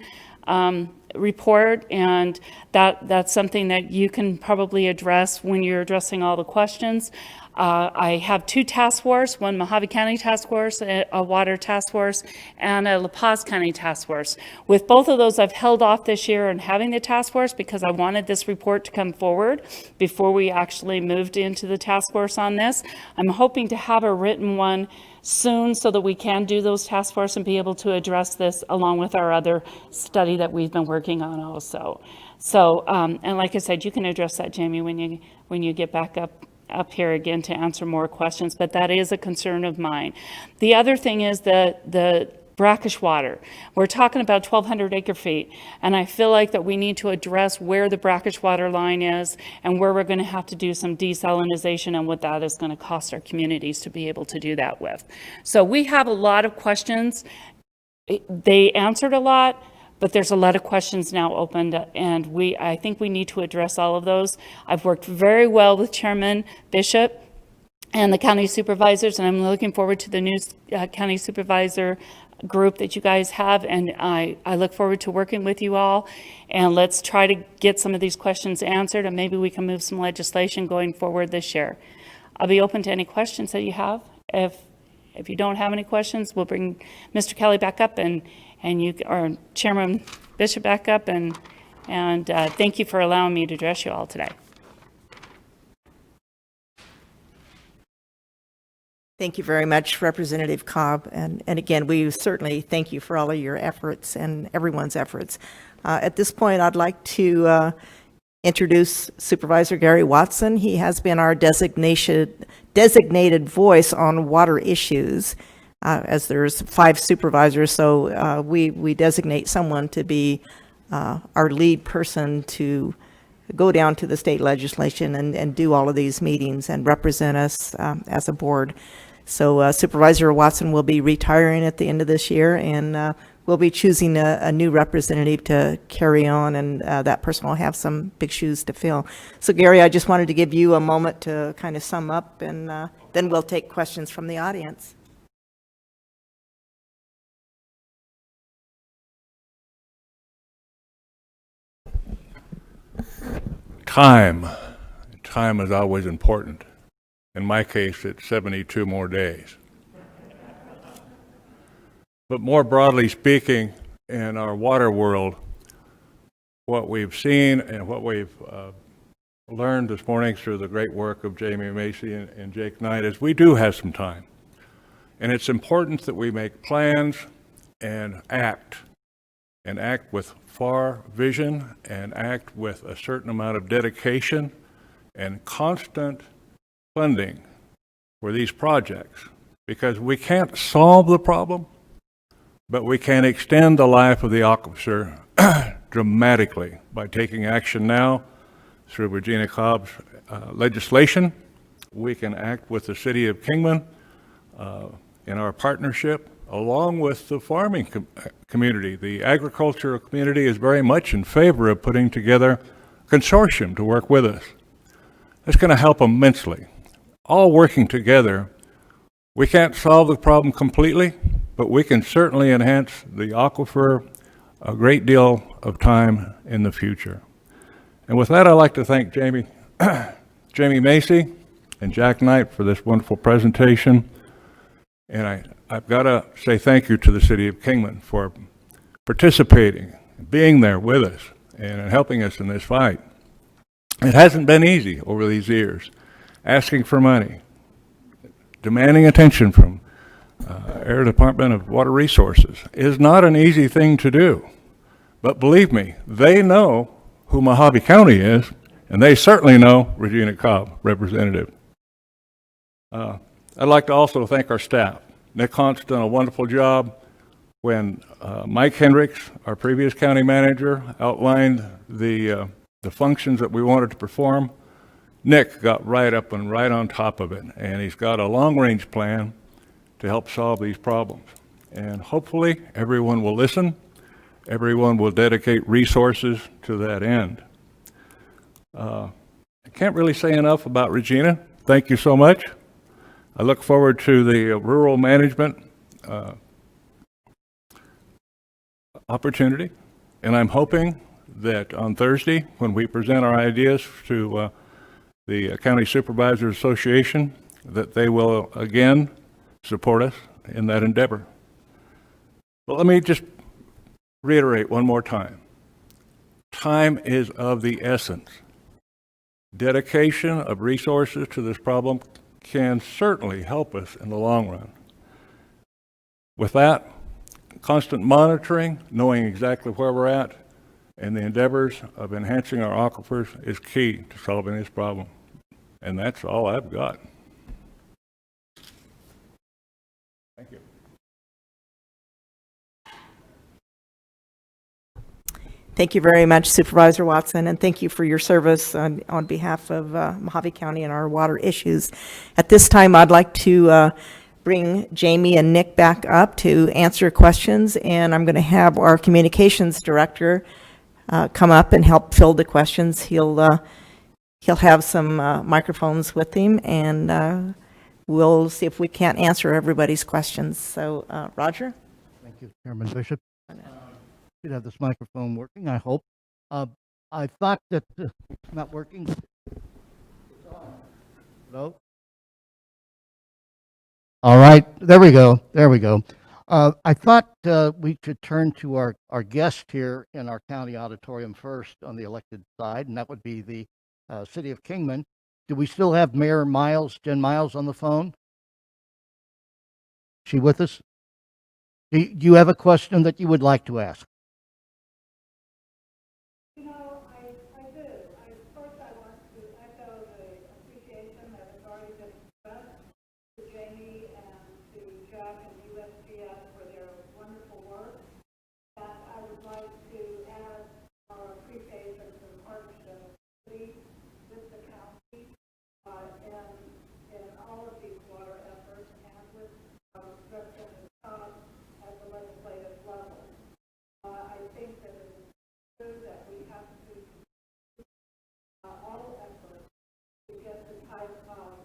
report, and that's something that you can probably address when you're addressing all the questions. I have 2 task force, one Mojave County task force, a water task force, and a La Paz County task force. With both of those, I've held off this year on having the task force because I wanted this report to come forward before we actually moved into the task force on this. I'm hoping to have a written one soon so that we can do those task force and be able to address this along with our other study that we've been working on also. So, and like I said, you can address that, Jamie, when you get back up here again to answer more questions, but that is a concern of mine. The other thing is the brackish water. We're talking about 1,200 acre feet, and I feel like that we need to address where the brackish water line is and where we're going to have to do some desalinization and what that is going to cost our communities to be able to do that with. So we have a lot of questions. They answered a lot, but there's a lot of questions now opened, and I think we need to address all of those. I've worked very well with Chairman Bishop and the county supervisors, and I'm looking forward to the new county supervisor group that you guys have, and I look forward to working with you all, and let's try to get some of these questions answered, and maybe we can move some legislation going forward this year. I'll be open to any questions that you have. If you don't have any questions, we'll bring Mr. Kelly back up and you, or Chairman Bishop back up, and thank you for allowing me to address you all today. Thank you very much, Representative Cobb. And again, we certainly thank you for all of your efforts and everyone's efforts. At this point, I'd like to introduce Supervisor Gary Watson. He has been our designated voice on water issues. As there's 5 supervisors, so we designate someone to be our lead person to go down to the state legislation and do all of these meetings and represent us as a board. So Supervisor Watson will be retiring at the end of this year, and we'll be choosing a new representative to carry on, and that person will have some big shoes to fill. So Gary, I just wanted to give you a moment to kind of sum up, and then we'll take questions from the audience. Time is always important. In my case, it's 72 more days. But more broadly speaking, in our water world, what we've seen and what we've learned this morning through the great work of Jamie Macy and Jake Knight is we do have some time. And it's important that we make plans and act with far vision, and act with a certain amount of dedication and constant funding for these projects, because we can't solve the problem, but we can extend the life of the aquifer dramatically by taking action now through Regina Cobb's legislation. We can act with the city of Kingman in our partnership, along with the farming community. The agricultural community is very much in favor of putting together a consortium to work with us. That's going to help immensely. All working together, we can't solve the problem completely, but we can certainly enhance the aquifer a great deal of time in the future. And with that, I'd like to thank Jamie Macy and Jack Knight for this wonderful presentation. And I've got to say thank you to the city of Kingman for participating, being there with us, and helping us in this fight. It hasn't been easy over these years, asking for money, demanding attention from Air Department of Water Resources is not an easy thing to do. But believe me, they know who Mojave County is, and they certainly know Regina Cobb, Representative. I'd like to also thank our staff. Nick Hunt's done a wonderful job. When Mike Hendricks, our previous county manager, outlined the functions that we wanted to perform, Nick got right up and right on top of it, and he's got a long-range plan to help solve these problems. And hopefully everyone will listen, everyone will dedicate resources to that end. can't really say enough about Regina. Thank you so much. I look forward to the rural management opportunity, and I'm hoping that on Thursday, when we present our ideas to the County Supervisors Association, that they will again support us in that endeavor. But let me just reiterate one more time. Time is of the essence. Dedication of resources to this problem can certainly help us in the long run. With that, constant monitoring, knowing exactly where we're at, and the endeavors of enhancing our aquifers is key to solving this problem. And that's all I've got. Thank you. Thank you very much, Supervisor Watson, and thank you for your service on behalf of Mojave County and our water issues. At this time, I'd like to bring Jamie and Nick back up to answer questions, and I'm going to have our communications director come up and help fill the questions. He'll have some microphones with him, and we'll see if we can't answer everybody's questions. So, Roger? Thank you, Chairman Bishop. Should have this microphone working, I hope. I thought that it's not working. Hello? All right, there we go. There we go. I thought we should turn to our guest here in our county auditorium first on the elected side, and that would be the city of Kingman. Do we still have Mayor Miles, Jen Miles, on the phone? Is she with us? Do you have a question that you would like to ask? Jamie and to Jack and USGS for their wonderful work. And I would like to add our appreciation for the partnership with the county in all of these water efforts and with Representative Cobb at the legislative level. I think that it's true that we have to all efforts to get the type of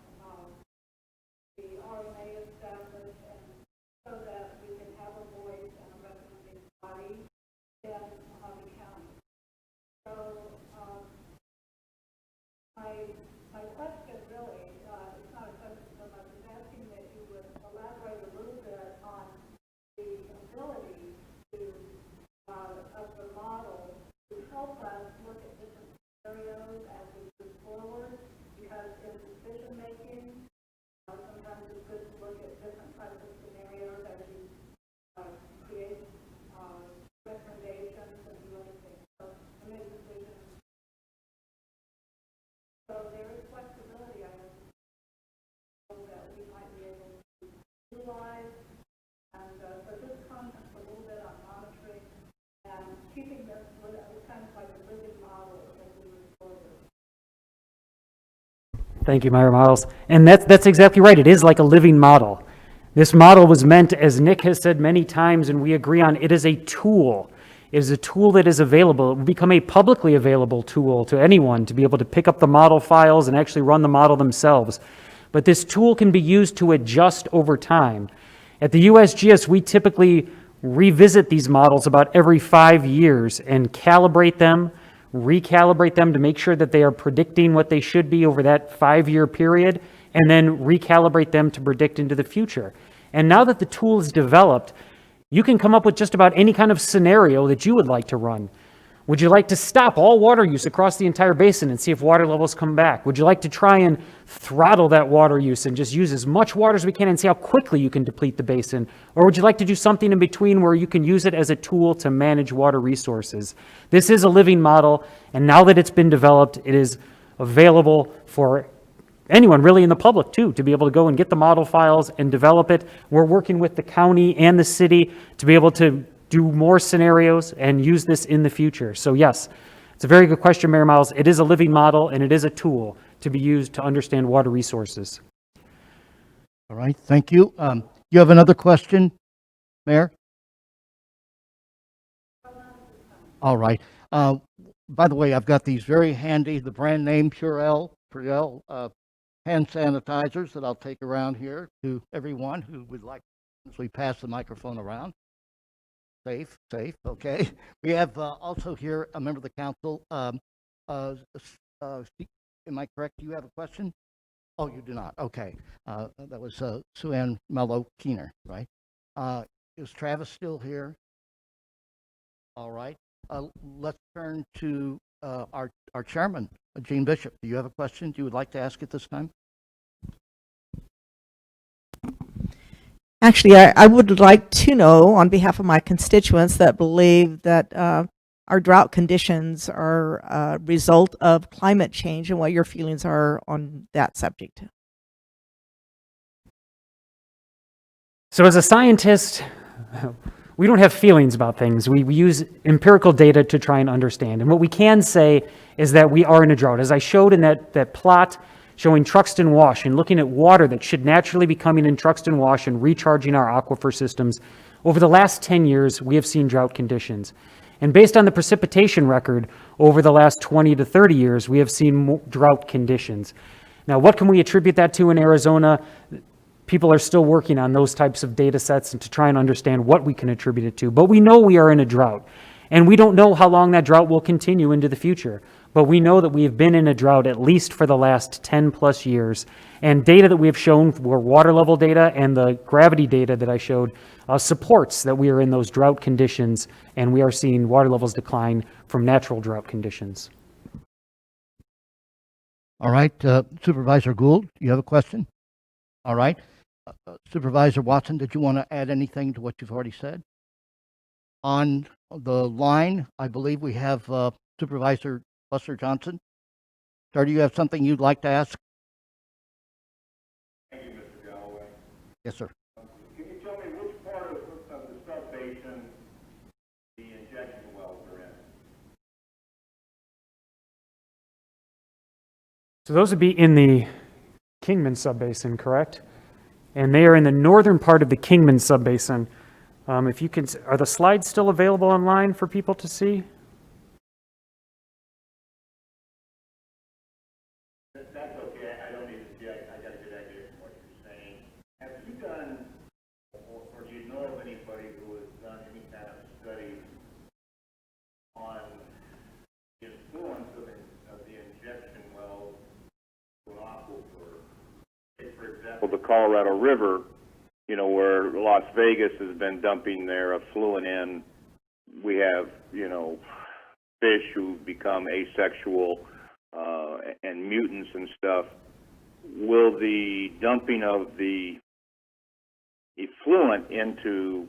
the RMA established, and so that we can have a voice and a recommending body in Mojave County. So my question really, it's not a question so much, is asking that you would elaborate a little bit on the ability to of the model to help us look at different scenarios as we move forward, because in decision making, sometimes it's good to look at different types of scenarios as you create recommendations and do anything. So I made a decision. So there is flexibility, I guess, that we might be able to utilize. And so this comments a little bit on monitoring and keeping this kind of like a living model as we move forward. Thank you, Mayor Miles. And that's exactly right. It is like a living model. This model was meant, as Nick has said many times, and we agree on, it is a tool. It is a tool that is available. It will become a publicly available tool to anyone to be able to pick up the model files and actually run the model themselves. But this tool can be used to adjust over time. At the USGS, we typically revisit these models about every 5 years and calibrate them, recalibrate them to make sure that they are predicting what they should be over that 5-year period, and then recalibrate them to predict into the future. And now that the tool is developed, you can come up with just about any kind of scenario that you would like to run. Would you like to stop all water use across the entire basin and see if water levels come back? Would you like to try and throttle that water use and just use as much water as we can and see how quickly you can deplete the basin? Or would you like to do something in between where you can use it as a tool to manage water resources? This is a living model, and now that it's been developed, it is available for anyone really in the public too, to be able to go and get the model files and develop it. We're working with the county and the city to be able to do more scenarios and use this in the future. So yes, it's a very good question, Mayor Miles. It is a living model and it is a tool to be used to understand water resources. All right, thank you. You have another question, Mayor? All right. By the way, I've got these very handy, the brand name Purell Priel, hand sanitizers that I'll take around here to everyone who would like, as we pass the microphone around. Safe, okay. We have also here a member of the council. Am I correct? Do you have a question? Oh, you do not. Okay. That was Sue Ann Mello Keener, right? Is Travis still here? All right. Let's turn to our chairman, Gene Bishop. Do you have a question you would like to ask at this time? Actually, I would like to know, on behalf of my constituents that believe that our drought conditions are a result of climate change, and what your feelings are on that subject. So as a scientist, we don't have feelings about things. We use empirical data to try and understand. And what we can say is that we are in a drought. As I showed in that plot showing Truxton Wash and looking at water that should naturally be coming in Truxton Wash and recharging our aquifer systems, over the last 10 years, we have seen drought conditions. And based on the precipitation record over the last 20 to 30 years, we have seen drought conditions. Now, what can we attribute that to in Arizona? People are still working on those types of data sets and to try and understand what we can attribute it to. But we know we are in a drought. And we don't know how long that drought will continue into the future. But we know that we have been in a drought at least for the last 10 plus years. And data that we have shown, were water level data and the gravity data that I showed, supports that we are in those drought conditions and we are seeing water levels decline from natural drought conditions. All right. Supervisor Gould, you have a question? All right. Supervisor Watson, did you want to add anything to what you've already said? On the line, I believe we have Supervisor Buster Johnson. Sir, do you have something you'd like to ask? Thank you, Mr. Galloway. Yes, sir. Can you tell me which part of the subbasin the injection wells are in? So those would be in the Kingman Subbasin, correct? And they are in the northern part of the Kingman Subbasin. If you can, are the slides still available online for people to see? That's okay. I don't need to see. I got a good idea from what you're saying. Have you done, or do you know of anybody who has done any kind of study on the influence of the injection wells to an aquifer? Take, for example, the Colorado River, you know, where Las Vegas has been dumping their effluent in. We have, you know, fish who become asexual and mutants and stuff. Will the dumping of the effluent into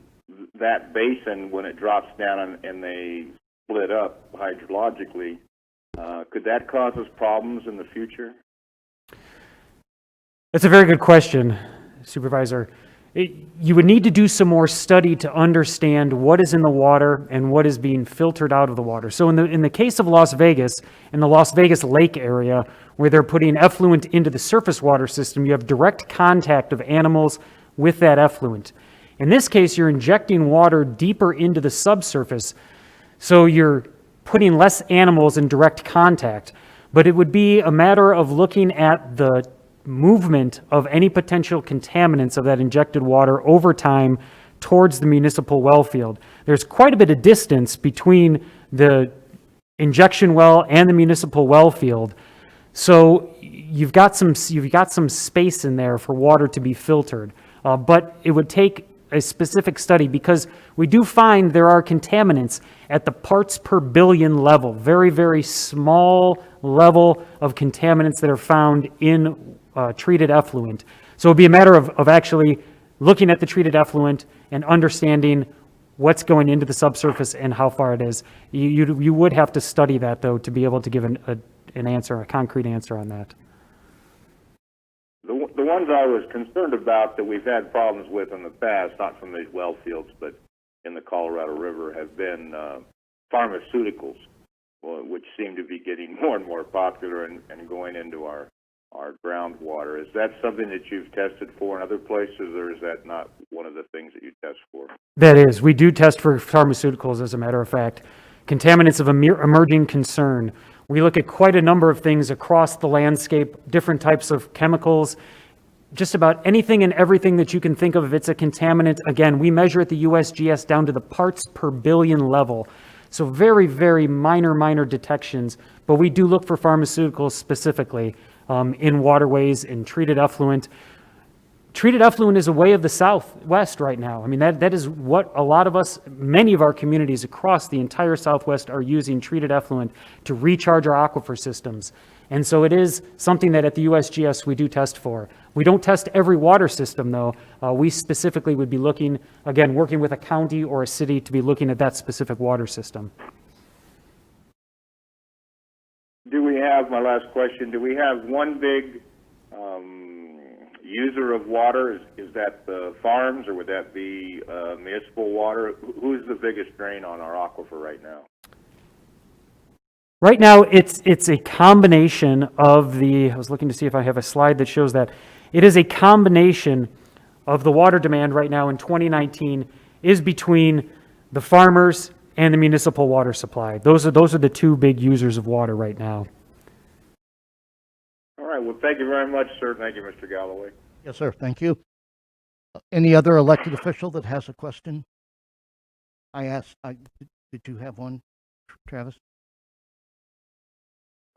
that basin, when it drops down and they split up hydrologically, could that cause us problems in the future? That's a very good question, Supervisor. You would need to do some more study to understand what is in the water and what is being filtered out of the water. So in the case of Las Vegas, in the Las Vegas Lake area, where they're putting effluent into the surface water system, you have direct contact of animals with that effluent. In this case, you're injecting water deeper into the subsurface, so you're putting less animals in direct contact. But it would be a matter of looking at the movement of any potential contaminants of that injected water over time towards the municipal well field. There's quite a bit of distance between the injection well and the municipal well field. So you've got some space in there for water to be filtered. But it would take a specific study, because we do find there are contaminants at the parts per billion level, very, very small level of contaminants that are found in treated effluent. So it would be a matter of actually looking at the treated effluent and understanding what's going into the subsurface and how far it is. You would have to study that, though, to be able to give an answer, a concrete answer on that. The ones I was concerned about that we've had problems with in the past, not from these well fields, but in the Colorado River, have been pharmaceuticals, which seem to be getting more and more popular and going into our groundwater. Is that something that you've tested for in other places, or is that not one of the things that you test for? That is. We do test for pharmaceuticals, as a matter of fact. Contaminants of emerging concern. We look at quite a number of things across the landscape, different types of chemicals, just about anything and everything that you can think of if it's a contaminant. Again, we measure at the USGS down to the parts per billion level. So very, very minor detections, but we do look for pharmaceuticals specifically in waterways, in treated effluent. Treated effluent is a way of the Southwest right now. I mean, that is what a lot of us, many of our communities across the entire Southwest are using treated effluent to recharge our aquifer systems. And so it is something that at the USGS we do test for. We don't test every water system though. We specifically would be looking, again, working with a county or a city to be looking at that specific water system. Do we have, my last question, do we have one big user of water? Is that the farms, or would that be municipal water? Who's the biggest drain on our aquifer right now? Right now, it's a combination of I was looking to see if I have a slide that shows that. It is a combination of the water demand right now in 2019 is between the farmers and the municipal water supply. Those are the two big users of water right now. All right, well, thank you very much, sir. Thank you, Mr. Galloway. Yes, sir. Thank you. Any other elected official that has a question? Did you have one, Travis?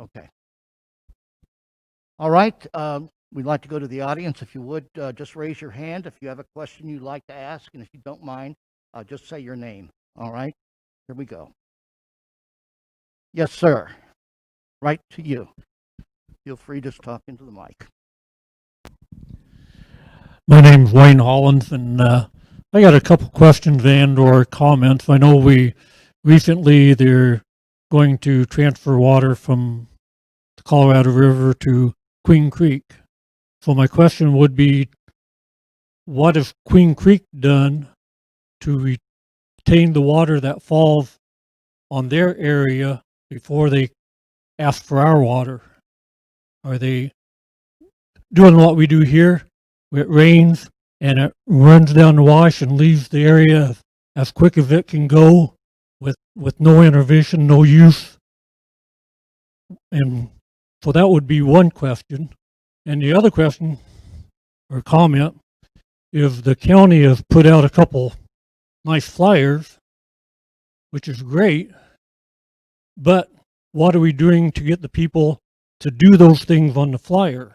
Okay. All right. We'd like to go to the audience. If you would, just raise your hand if you have a question you'd like to ask. And if you don't mind, just say your name. All right. Here we go. Yes, sir. Right to you. Feel free to talk into the mic. My name's Wayne Hollins, and I got a couple questions and or comments. I know they're going to transfer water from the Colorado River to Queen Creek. So my question would be, what has Queen Creek done to retain the water that falls on their area before they ask for our water? Are they doing what we do here? It rains and it runs down the wash and leaves the area as quick as it can go with no intervention, no use. And so that would be one question. And the other question or comment is the county has put out a couple nice flyers, which is great, but what are we doing to get the people to do those things on the flyer?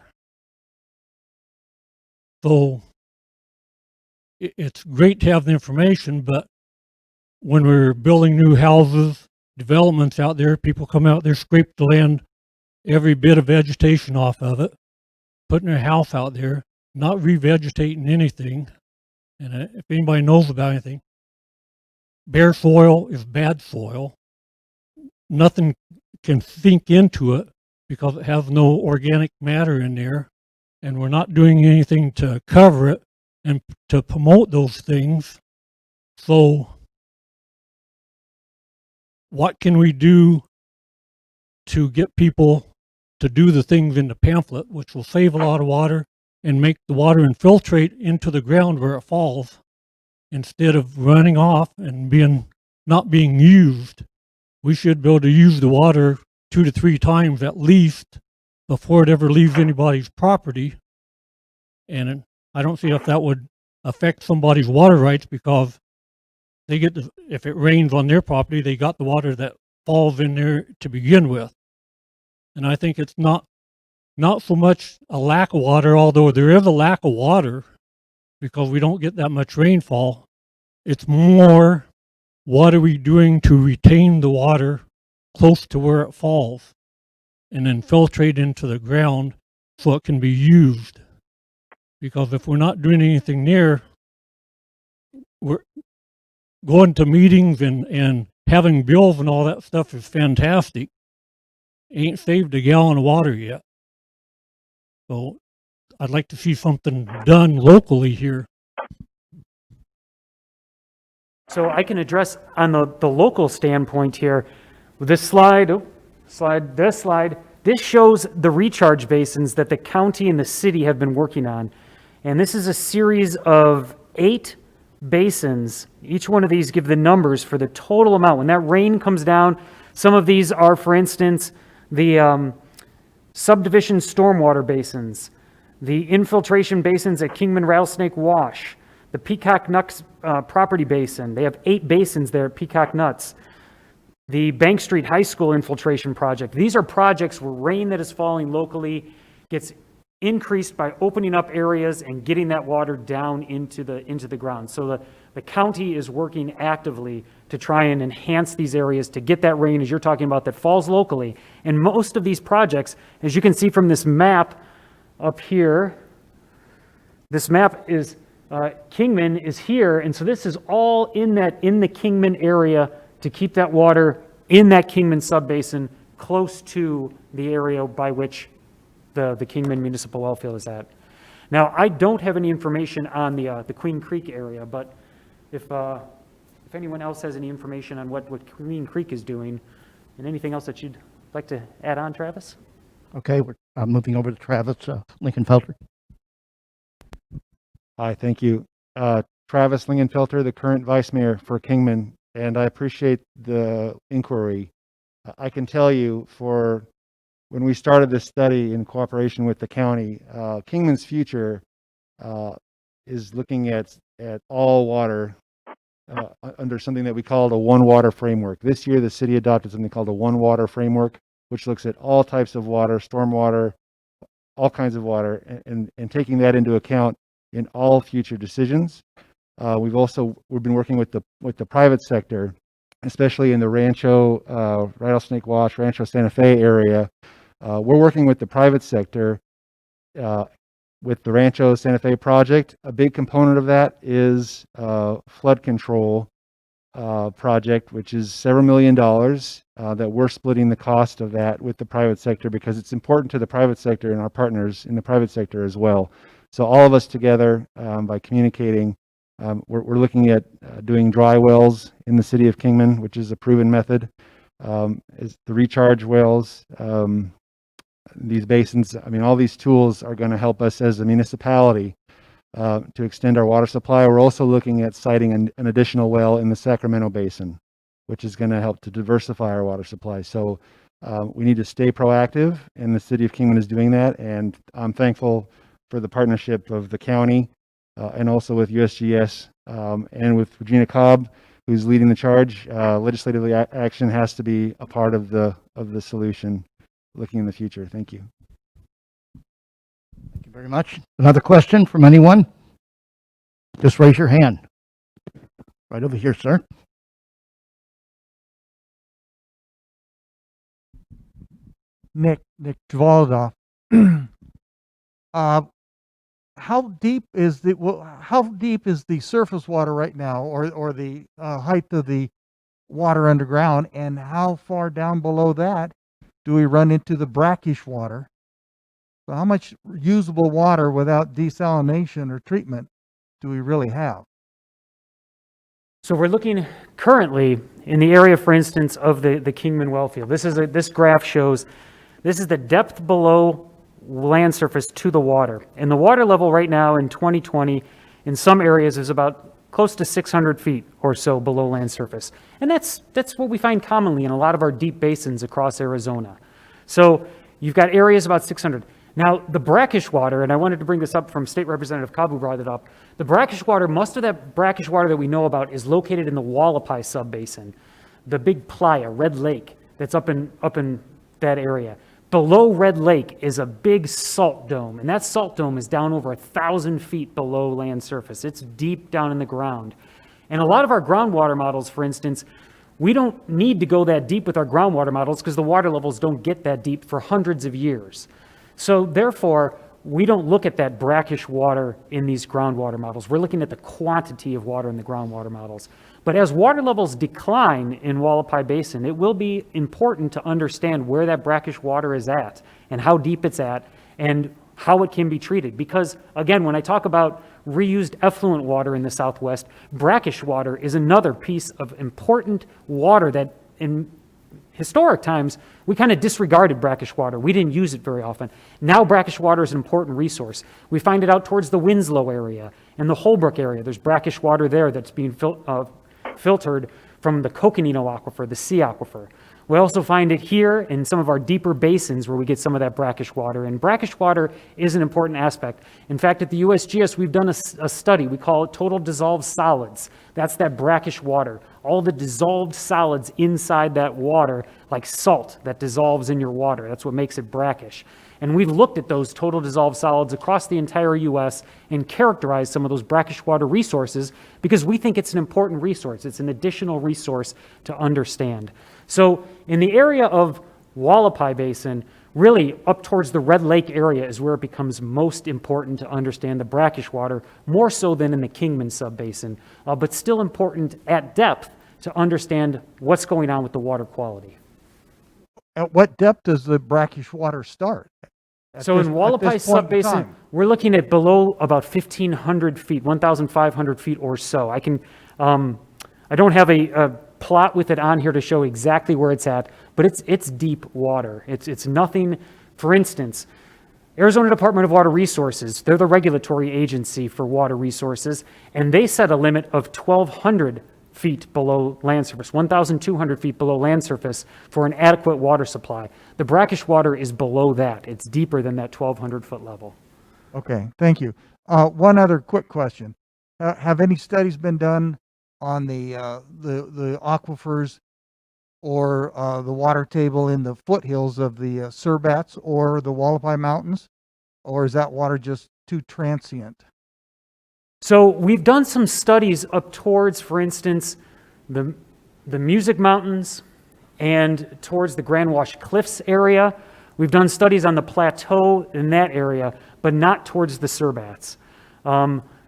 So it's great to have the information, but when we're building new houses, developments out there, people come out there, scrape the land, every bit of vegetation off of it, putting their house out there, not revegetating anything. And if anybody knows about anything, bare soil is bad soil. Nothing can sink into it because it has no organic matter in there. And we're not doing anything to cover it and to promote those things. So what can we do to get people to do the things in the pamphlet, which will save a lot of water and make the water infiltrate into the ground where it falls instead of running off and not being used? We should be able to use the water 2 to 3 times at least before it ever leaves anybody's property. And I don't see if that would affect somebody's water rights, because they get if it rains on their property, they got the water that falls in there to begin with. And I think it's not so much a lack of water, although there is a lack of water because we don't get that much rainfall. It's more, what are we doing to retain the water close to where it falls and then filtrate into the ground so it can be used? Because if we're not doing anything near, we're going to meetings and having bills and all that stuff is fantastic. Ain't saved a gallon of water yet. So I'd like to see something done locally here. So I can address on the local standpoint here. This slide, this shows the recharge basins that the county and the city have been working on. And this is a series of 8 basins. Each one of these give the numbers for the total amount. When that rain comes down, some of these are, for instance, the subdivision stormwater basins, the infiltration basins at Kingman Rattlesnake Wash, the Peacock Nuts property basin. They have 8 basins there at Peacock Nuts. The Bank Street High School infiltration project. These are projects where rain that is falling locally gets increased by opening up areas and getting that water down into the ground. So the county is working actively to try and enhance these areas to get that rain, as you're talking about, that falls locally. And most of these projects, as you can see from this map up here, this map is, Kingman is here, and so this is all in the Kingman area to keep that water in that Kingman subbasin close to the area by which the Kingman Municipal Well Field is at. Now, I don't have any information on the Queen Creek area, but if anyone else has any information on what Queen Creek is doing, and anything else that you'd like to add on, Travis? Okay, we're moving over to Travis Lincolnfelter. Hi, thank you. Travis Lincolnfelter, the current vice mayor for Kingman, and I appreciate the inquiry. I can tell you, for when we started this study in cooperation with the county, Kingman's future is looking at all water under something that we called a one water framework. This year, the city adopted something called a one water framework, which looks at all types of water, stormwater, all kinds of water, and taking that into account in all future decisions. We've been working with the private sector, especially in the Rancho, Rattlesnake Wash, Rancho Santa Fe area. We're working with the private sector with the Rancho Santa Fe project. A big component of that is flood control project, which is several $million that we're splitting the cost of that with the private sector because it's important to the private sector and our partners in the private sector as well. So all of us together, by communicating, we're looking at doing dry wells in the city of Kingman, which is a proven method. Is the recharge wells, these basins. I mean, all these tools are going to help us as a municipality to extend our water supply. We're also looking at siting an additional well in the Sacramento Basin, which is going to help to diversify our water supply. So we need to stay proactive, and the city of Kingman is doing that. And I'm thankful for the partnership of the county and also with USGS and with Regina Cobb, who's leading the charge. Legislative action has to be a part of the solution looking in the future. Thank you. Thank you very much. Another question from anyone? Just raise your hand. Right over here, sir. Nick Dvalda. How deep is the surface water right now, or the height of the water underground, and how far down below that do we run into the brackish water? So how much usable water without desalination or treatment do we really have? So we're looking currently in the area, for instance, of the Kingman well field. This graph shows this is the depth below land surface to the water. And the water level right now in 2020 in some areas is about close to 600 feet or so below land surface. And that's what we find commonly in a lot of our deep basins across Arizona. So you've got areas about 600. Now, the brackish water, and I wanted to bring this up from State Representative Cobb, who brought it up. The brackish water, most of that brackish water that we know about is located in the Hualapai subbasin, the big playa, Red Lake, that's up in that area. Below Red Lake is a big salt dome, and that salt dome is down over 1,000 feet below land surface. It's deep down in the ground. And a lot of our groundwater models, for instance, we don't need to go that deep with our groundwater models because the water levels don't get that deep for hundreds of years. So therefore, we don't look at that brackish water in these groundwater models. We're looking at the quantity of water in the groundwater models. But as water levels decline in Hualapai Basin, it will be important to understand where that brackish water is at and how deep it's at and how it can be treated. Because again, when I talk about reused effluent water in the Southwest, brackish water is another piece of important water that in historic times, we kind of disregarded brackish water. We didn't use it very often. Now brackish water is an important resource. We find it out towards the Winslow area and the Holbrook area. There's brackish water there that's being filtered from the Coconino Aquifer, the sea aquifer. We also find it here in some of our deeper basins where we get some of that brackish water. And brackish water is an important aspect. In fact, at the USGS, we've done a study. We call it total dissolved solids. That's that brackish water. All the dissolved solids inside that water, like salt that dissolves in your water. That's what makes it brackish. And we've looked at those total dissolved solids across the entire U.S. and characterized some of those brackish water resources because we think it's an important resource. It's an additional resource to understand. So in the area of Hualapai Basin, really up towards the Red Lake area is where it becomes most important to understand the brackish water, more so than in the Kingman subbasin, but still important at depth to understand what's going on with the water quality. At what depth does the brackish water start? So in Hualapai subbasin, we're looking at below about 1,500 feet, 1,500 feet or so. I don't have a plot with it on here to show exactly where it's at, but it's deep water. It's nothing. For instance, Arizona Department of Water Resources, they're the regulatory agency for water resources, and they set a limit of 1,200 feet below land surface, 1,200 feet below land surface for an adequate water supply. The brackish water is below that. It's deeper than that 1,200 foot level. Okay, thank you. One other quick question. Have any studies been done on the aquifers or the water table in the foothills of the Surbats or the Hualapai Mountains? Or is that water just too transient? So we've done some studies up towards, for instance, the Music Mountains and towards the Grand Wash Cliffs area. We've done studies on the plateau in that area, but not towards the Surbats.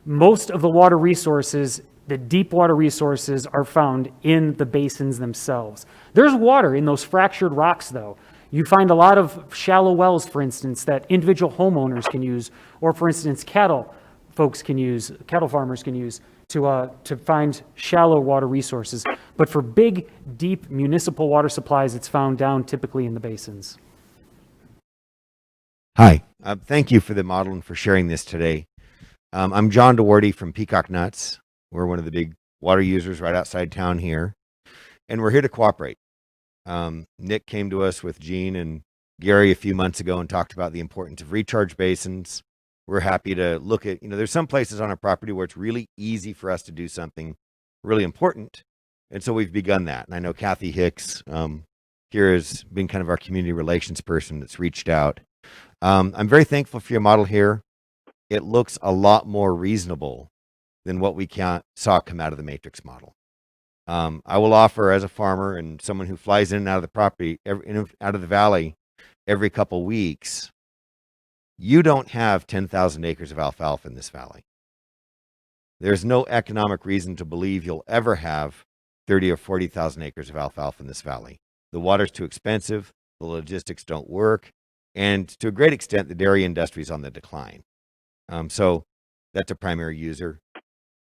Most of the water resources, the deep water resources, are found in the basins themselves. There's water in those fractured rocks, though. You find a lot of shallow wells, for instance, that individual homeowners can use, or for instance, cattle farmers can use to find shallow water resources. But for big, deep municipal water supplies, it's found down typically in the basins. Hi, thank you for the model and for sharing this today. I'm John DeWardy from Peacock Nuts. We're one of the big water users right outside town here, and we're here to cooperate. Nick came to us with Gene and Gary a few months ago and talked about the importance of recharge basins. We're happy to look at, there's some places on our property where it's really easy for us to do something really important. And so we've begun that. And I know Kathy Hicks here has been kind of our community relations person that's reached out. I'm very thankful for your model here. It looks a lot more reasonable than what we saw come out of the matrix model. I will offer, as a farmer and someone who flies in and out of the property, out of the valley every couple weeks, you don't have 10,000 acres of alfalfa in this valley. There's no economic reason to believe you'll ever have 30 or 40,000 acres of alfalfa in this valley. The water's too expensive, the logistics don't work, and to a great extent, the dairy industry is on the decline. So that's a primary user.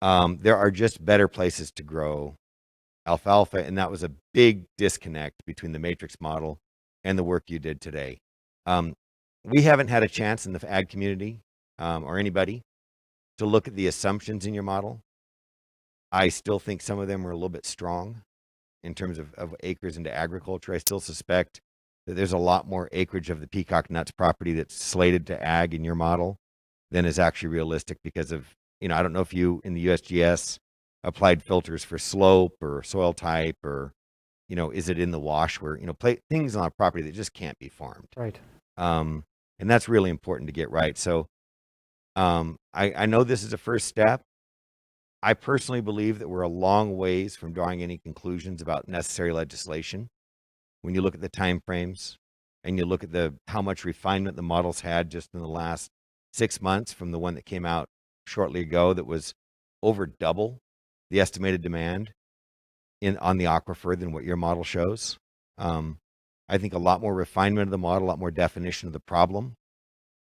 There are just better places to grow alfalfa, and that was a big disconnect between the matrix model and the work you did today. We haven't had a chance in the ag community or anybody to look at the assumptions in your model. I still think some of them are a little bit strong in terms of acres into agriculture. I still suspect that there's a lot more acreage of the Peacock Nuts property that's slated to ag in your model than is actually realistic because of, I don't know if you in the USGS applied filters for slope or soil type or, is it in the wash where, things on a property that just can't be farmed. Right. And that's really important to get right. So I know this is a first step. I personally believe that we're a long ways from drawing any conclusions about necessary legislation. When you look at the time frames and you look at how much refinement the models had just in the last 6 months from the one that came out shortly ago that was over double the estimated demand on the aquifer than what your model shows. I think a lot more refinement of the model, a lot more definition of the problem.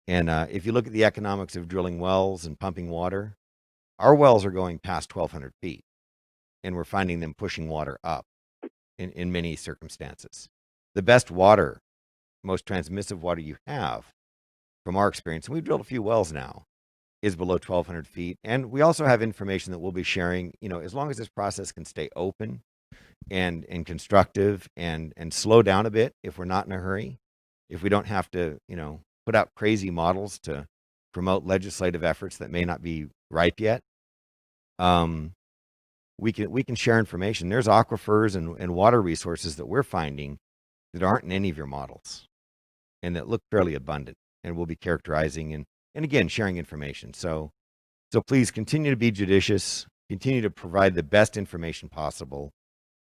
And if you look at the economics of drilling wells and pumping water, our wells are going past 1,200 feet, and we're finding them pushing water up in many circumstances. The best water, most transmissive water you have, from our experience, and we've drilled a few wells now, is below 1,200 feet. And we also have information that we'll be sharing, as long as this process can stay open and constructive and slow down a bit if we're not in a hurry, if we don't have to, put out crazy models to promote legislative efforts that may not be ripe yet. We can share information. There's aquifers and water resources that we're finding that aren't in any of your models and that look fairly abundant, and we'll be characterizing and again sharing information. So please continue to be judicious, continue to provide the best information possible,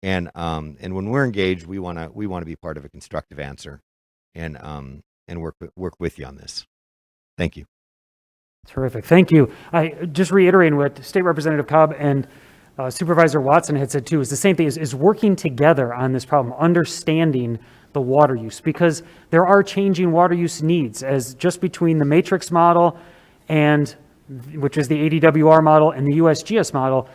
and when we're engaged, we want to be part of a constructive answer and work with you on this. Thank you. Terrific. Thank you. I just reiterating what State Representative Cobb and Supervisor Watson had said too, is the same thing, is working together on this problem, understanding the water use, because there are changing water use needs as just between the matrix model and, which is the ADWR model, and the USGS model,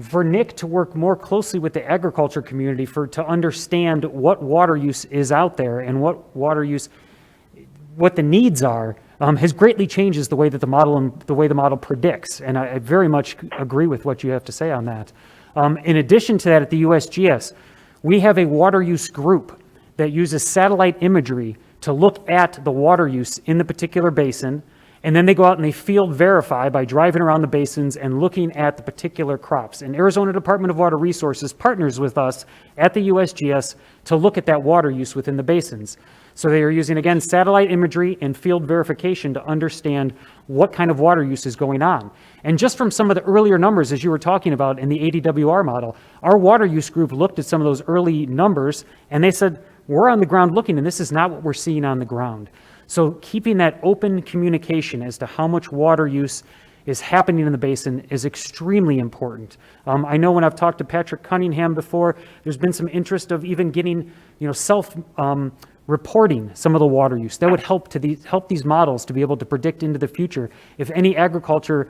for Nick to work more closely with the agriculture community to understand what water use is out there and what the needs are, has greatly changes the way that the model predicts. And I very much agree with what you have to say on that. In addition to that, at the USGS, we have a water use group that uses satellite imagery to look at the water use in the particular basin, and then they go out and they field verify by driving around the basins and looking at the particular crops. And Arizona Department of Water Resources partners with us at the USGS to look at that water use within the basins. So they are using, again, satellite imagery and field verification to understand what kind of water use is going on. And just from some of the earlier numbers, as you were talking about in the ADWR model, our water use group looked at some of those early numbers and they said, we're on the ground looking and this is not what we're seeing on the ground. So keeping that open communication as to how much water use is happening in the basin is extremely important. I know when I've talked to Patrick Cunningham before, there's been some interest of even getting, reporting some of the water use. That would help these models to be able to predict into the future if any agriculture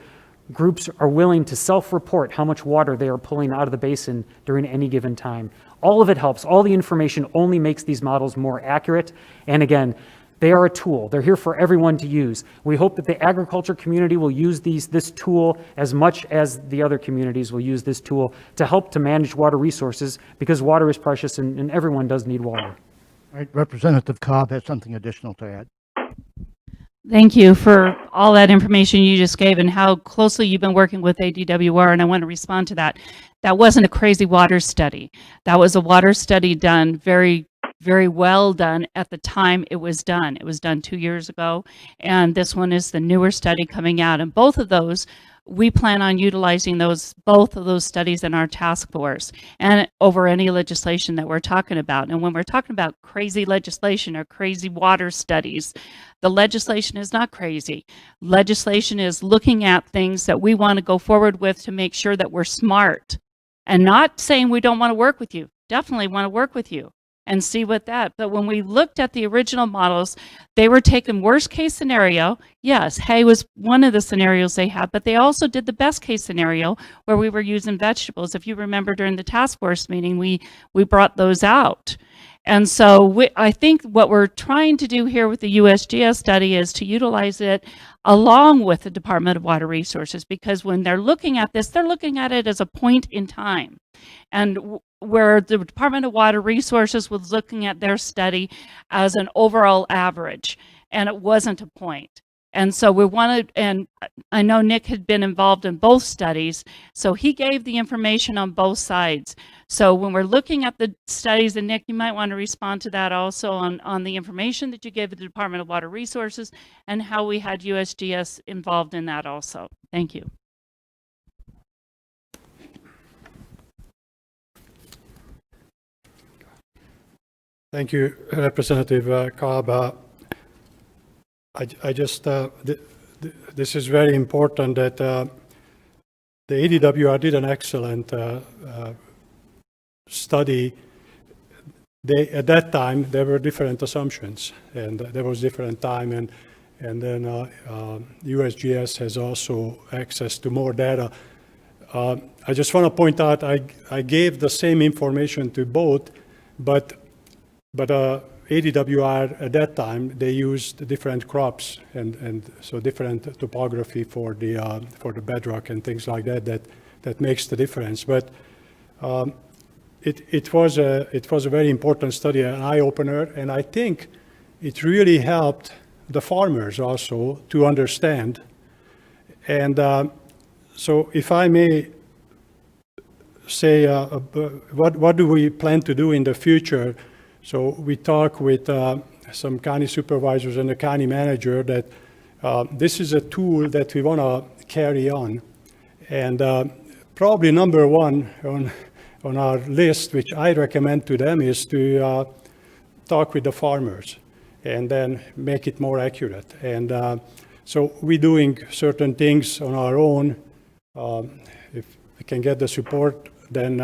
groups are willing to self-report how much water they are pulling out of the basin during any given time. All of it helps. All the information only makes these models more accurate. And again, they are a tool. They're here for everyone to use. We hope that the agriculture community will use this tool as much as the other communities will use this tool to help to manage water resources, because water is precious and everyone does need water. All right, Representative Cobb has something additional to add. Thank you for all that information you just gave and how closely you've been working with ADWR, and I want to respond to that. That wasn't a crazy water study. That was a water study done very, very well done at the time it was done. It was done 2 years ago, and this one is the newer study coming out. And both of those, we plan on utilizing both of those studies in our task force and over any legislation that we're talking about. And when we're talking about crazy legislation or crazy water studies, the legislation is not crazy. Legislation is looking at things that we want to go forward with to make sure that we're smart, and not saying we don't want to work with you. Definitely want to work with you and see what that. But when we looked at the original models, they were taking worst case scenario. Yes, hay was one of the scenarios they had, but they also did the best case scenario where we were using vegetables. If you remember during the task force meeting, we brought those out. And so I think what we're trying to do here with the USGS study is to utilize it along with the Department of Water Resources, because when they're looking at this, they're looking at it as a point in time. And where the Department of Water Resources was looking at their study as an overall average, and it wasn't a point. And so we wanted, and I know Nick had been involved in both studies, so he gave the information on both sides. So when we're looking at the studies, and Nick, you might want to respond to that also on the information that you gave the Department of Water Resources and how we had USGS involved in that also. Thank you. Thank you, Representative Cobb. I just, this is very important that the ADWR did an excellent study. At that time, there were different assumptions, and there was different time, and then USGS has also access to more data. I just want to point out, I gave the same information to both, but ADWR at that time, they used different crops and so different topography for the bedrock and things like that makes the difference. But it was a very important study, an eye-opener, and I think it really helped the farmers also to understand. And so if I may say, what do we plan to do in the future? So we talk with some county supervisors and the county manager that this is a tool that we want to carry on. And probably number one on our list, which I recommend to them, is to talk with the farmers and then make it more accurate. And so we're doing certain things on our own. If we can get the support, then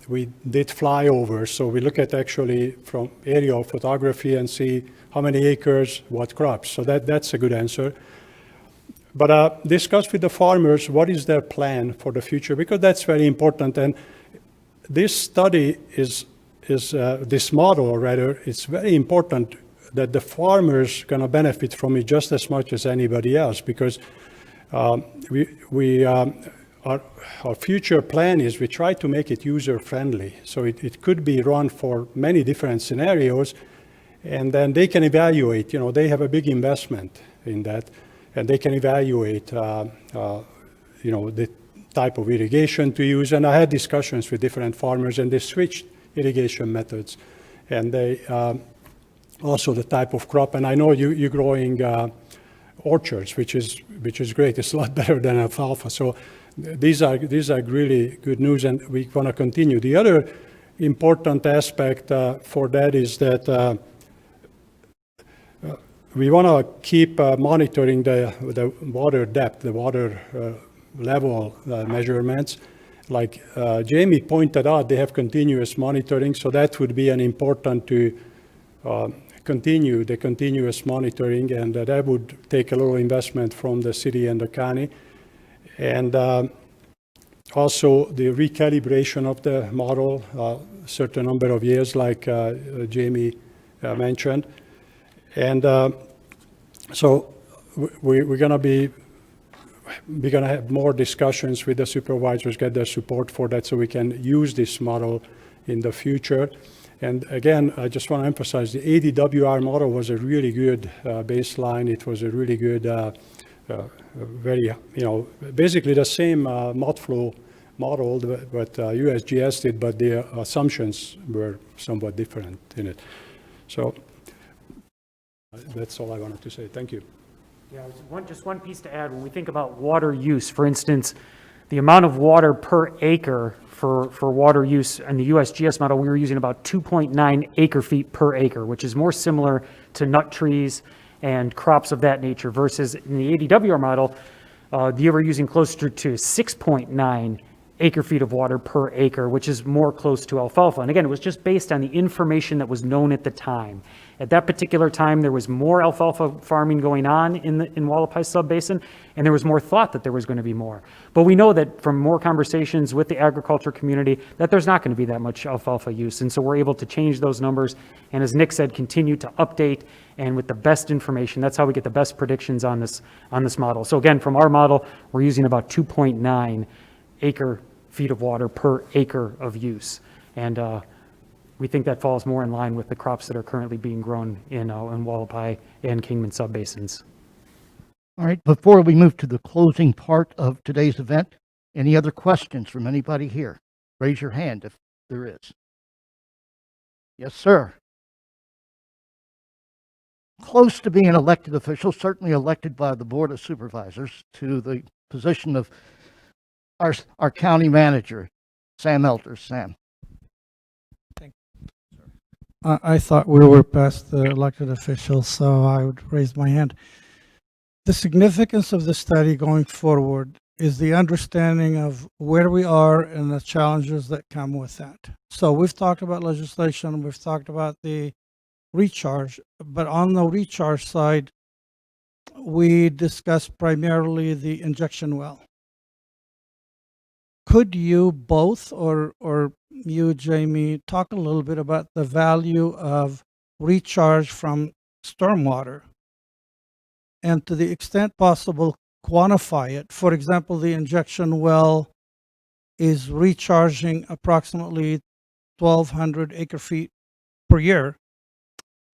we did flyovers. So we look at actually from aerial photography and see how many acres, what crops. So that's a good answer. But discuss with the farmers what is their plan for the future, because that's very important. And this study this model rather, it's very important that the farmers are going to benefit from it just as much as anybody else, because our future plan is we try to make it user-friendly. So it could be run for many different scenarios, and then they can evaluate. You know, they have a big investment in that, and they can evaluate, you know, the type of irrigation to use. And I had discussions with different farmers, and they switched irrigation methods, and they also the type of crop. And I know you're growing orchards, which is great. It's a lot better than alfalfa. So these are really good news, and we want to continue. The other important aspect for that is that we want to keep monitoring the water depth, the water level measurements. Like Jamie pointed out, they have continuous monitoring, so that would be an important to continue the continuous monitoring, and that would take a little investment from the city and the county. And also the recalibration of the model, a certain number of years, like Jamie mentioned. And so we're going to have more discussions with the supervisors, get their support for that, so we can use this model in the future. And again, I just want to emphasize the ADWR model was a really good baseline. It was a really good, very, you know, basically the same mud flow model that USGS did, but the assumptions were somewhat different in it. So that's all I wanted to say. Thank you. Yeah, just one piece to add. When we think about water use, for instance, the amount of water per acre for water use in the USGS model, we were using about 2.9 acre feet per acre, which is more similar to nut trees and crops of that nature, versus in the ADWR model, you were using closer to 6.9 acre feet of water per acre, which is more close to alfalfa. And again, it was just based on the information that was known at the time. At that particular time, there was more alfalfa farming going on in Hualapai Subbasin, and there was more thought that there was going to be more. But we know that from more conversations with the agriculture community that there's not going to be that much alfalfa use. And so we're able to change those numbers. And as Nick said, continue to update, and with the best information. That's how we get the best predictions on this model. So again, from our model, we're using about 2.9 acre feet of water per acre of use. And we think that falls more in line with the crops that are currently being grown in Hualapai and Kingman subbasins. All right, before we move to the closing part of today's event, any other questions from anybody here? Raise your hand if there is. Yes, sir. Close to being an elected official, certainly elected by the Board of Supervisors, to the position of our county manager, Sam Elder. Sam. I thought we were past the elected officials, so I would raise my hand. The significance of the study going forward is the understanding of where we are and the challenges that come with that. So we've talked about legislation, we've talked about the recharge, but on the recharge side, we discussed primarily the injection well. Could you both, or you, Jamie, talk a little bit about the value of recharge from stormwater, and to the extent possible, quantify it? For example, the injection well is recharging approximately 1,200 acre feet per year.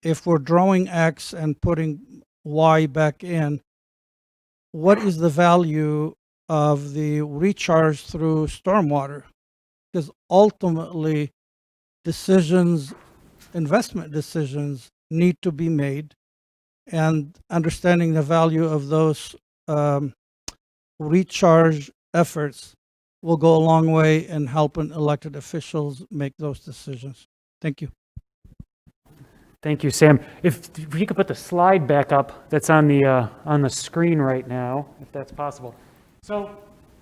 If we're drawing X and putting Y back in, what is the value of the recharge through stormwater? Because ultimately, investment decisions need to be made, and understanding the value of those recharge efforts will go a long way in helping elected officials make those decisions. Thank you. Thank you, Sam. If you could put the slide back up that's on the screen right now, if that's possible. So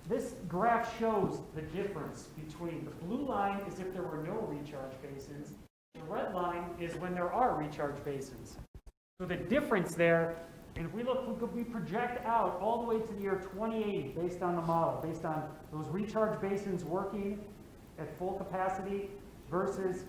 this graph shows the difference between the blue line is if there were no recharge basins. The red line is when there are recharge basins. So the difference there, and if we look, we project out all the way to the year 2080 based on the model, based on those recharge basins working at full capacity versus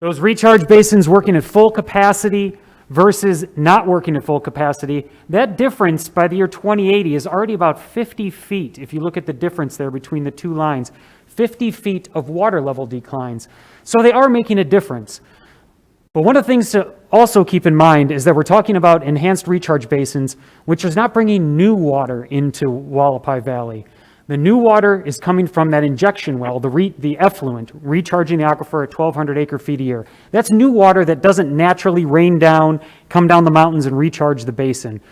those recharge basins working at full capacity versus not working at full capacity. That difference by the year 2080 is already about 50 feet. If you look at the difference there between the two lines, 50 feet of water level declines. So they are making a difference. But one of the things to also keep in mind is that we're talking about enhanced recharge basins, which is not bringing new water into Hualapai Valley. The new water is coming from that injection well, the effluent, recharging the aquifer at 1,200 acre feet a year. That's new water that doesn't naturally rain down, come down the mountains and recharge the basin.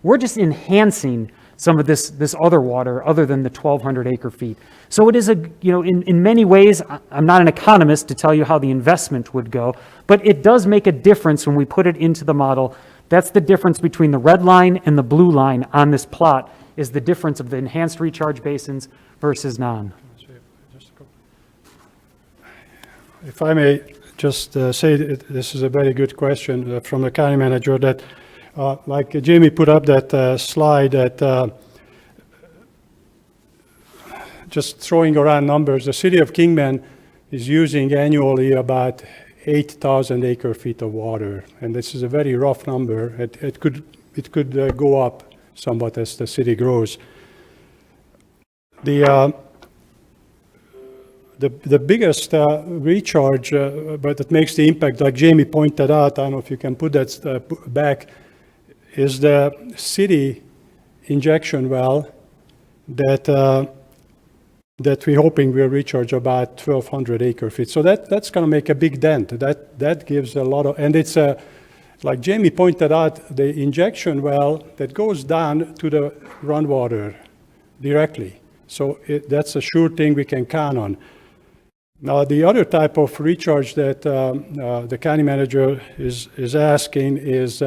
We're just enhancing some of this other water other than the 1,200 acre feet. So it is in many ways, I'm not an economist to tell you how the investment would go, but it does make a difference when we put it into the model. That's the difference between the red line and the blue line on this plot, is the difference of the enhanced recharge basins versus non. If I may just say that this is a very good question from the county manager, that like Jamie put up that slide that just throwing around numbers, the city of Kingman is using annually about 8,000 acre feet of water, and this is a very rough number. It could go up somewhat as the city grows. The biggest recharge, but it makes the impact, like Jamie pointed out, I don't know if you can put that back, is the city injection well that we're hoping will recharge about 1,200 acre feet. So that's going to make a big dent. That gives a lot of, and it's like Jamie pointed out, the injection well that goes down to the groundwater directly. So that's a sure thing we can count on. Now, the other type of recharge that the county manager is asking is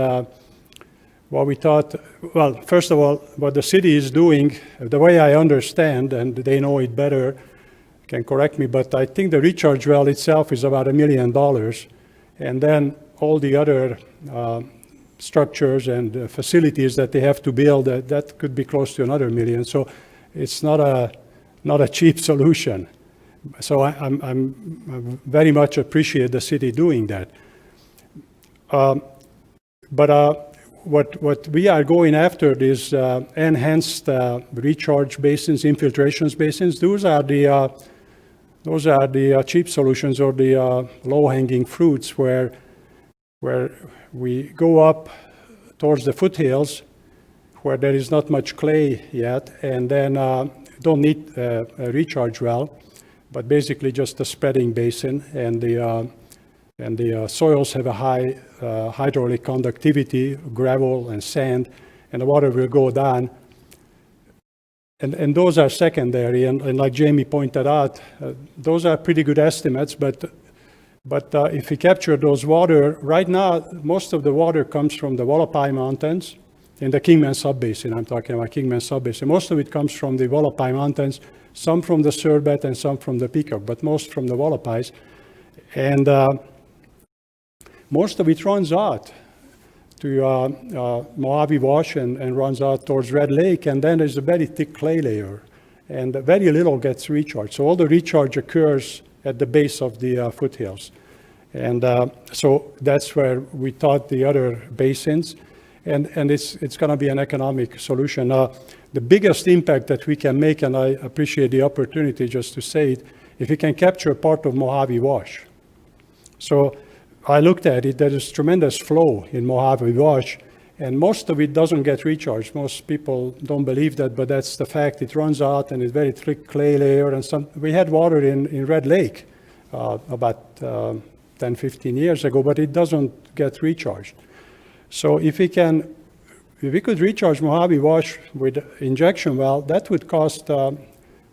what we thought, well, first of all, what the city is doing, the way I understand, and they know it better, can correct me, but I think the recharge well itself is about $1 million. And then all the other structures and facilities that they have to build, that could be close to another $1 million. So it's not a cheap solution. So I'm very much appreciate the city doing that. But what we are going after is enhanced recharge basins, infiltrations basins. Those are the cheap solutions, or the low-hanging fruits, where we go up towards the foothills where there is not much clay yet, and then don't need a recharge well, but basically just a spreading basin, and the soils have a high hydraulic conductivity, gravel and sand, and the water will go down. And those are secondary, and like Jamie pointed out, those are pretty good estimates, but if we capture those water, right now, most of the water comes from the Hualapai Mountains in the Kingman Subbasin. I'm talking about Kingman Subbasin. Most of it comes from the Hualapai Mountains, some from the Surbet and some from the Peacock, but most from the Hualapais. And most of it runs out to Mojave Wash and runs out towards Red Lake, and then there's a very thick clay layer, and very little gets recharged. So all the recharge occurs at the base of the foothills. And so that's where we thought the other basins, and it's going to be an economic solution. The biggest impact that we can make, and I appreciate the opportunity just to say it, if we can capture part of Mojave Wash. So I looked at it, there is tremendous flow in Mojave Wash, and most of it doesn't get recharged. Most people don't believe that, but that's the fact. It runs out and it's very thick clay layer. And we had water in Red Lake about 10, 15 years ago, but it doesn't get recharged. So if we could recharge Mojave Wash with injection well, that would cost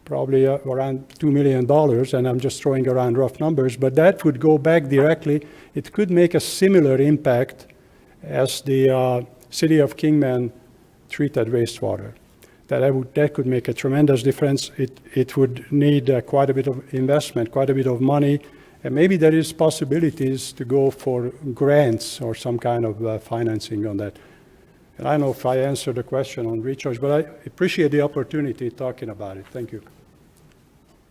probably around $2 million, and I'm just throwing around rough numbers, but that would go back directly. It could make a similar impact as the city of Kingman treated wastewater. That could make a tremendous difference. It would need quite a bit of investment, quite a bit of money, and maybe there is possibilities to go for grants or some kind of financing on that. And I don't know if I answered the question on recharge, but I appreciate the opportunity talking about it. Thank you.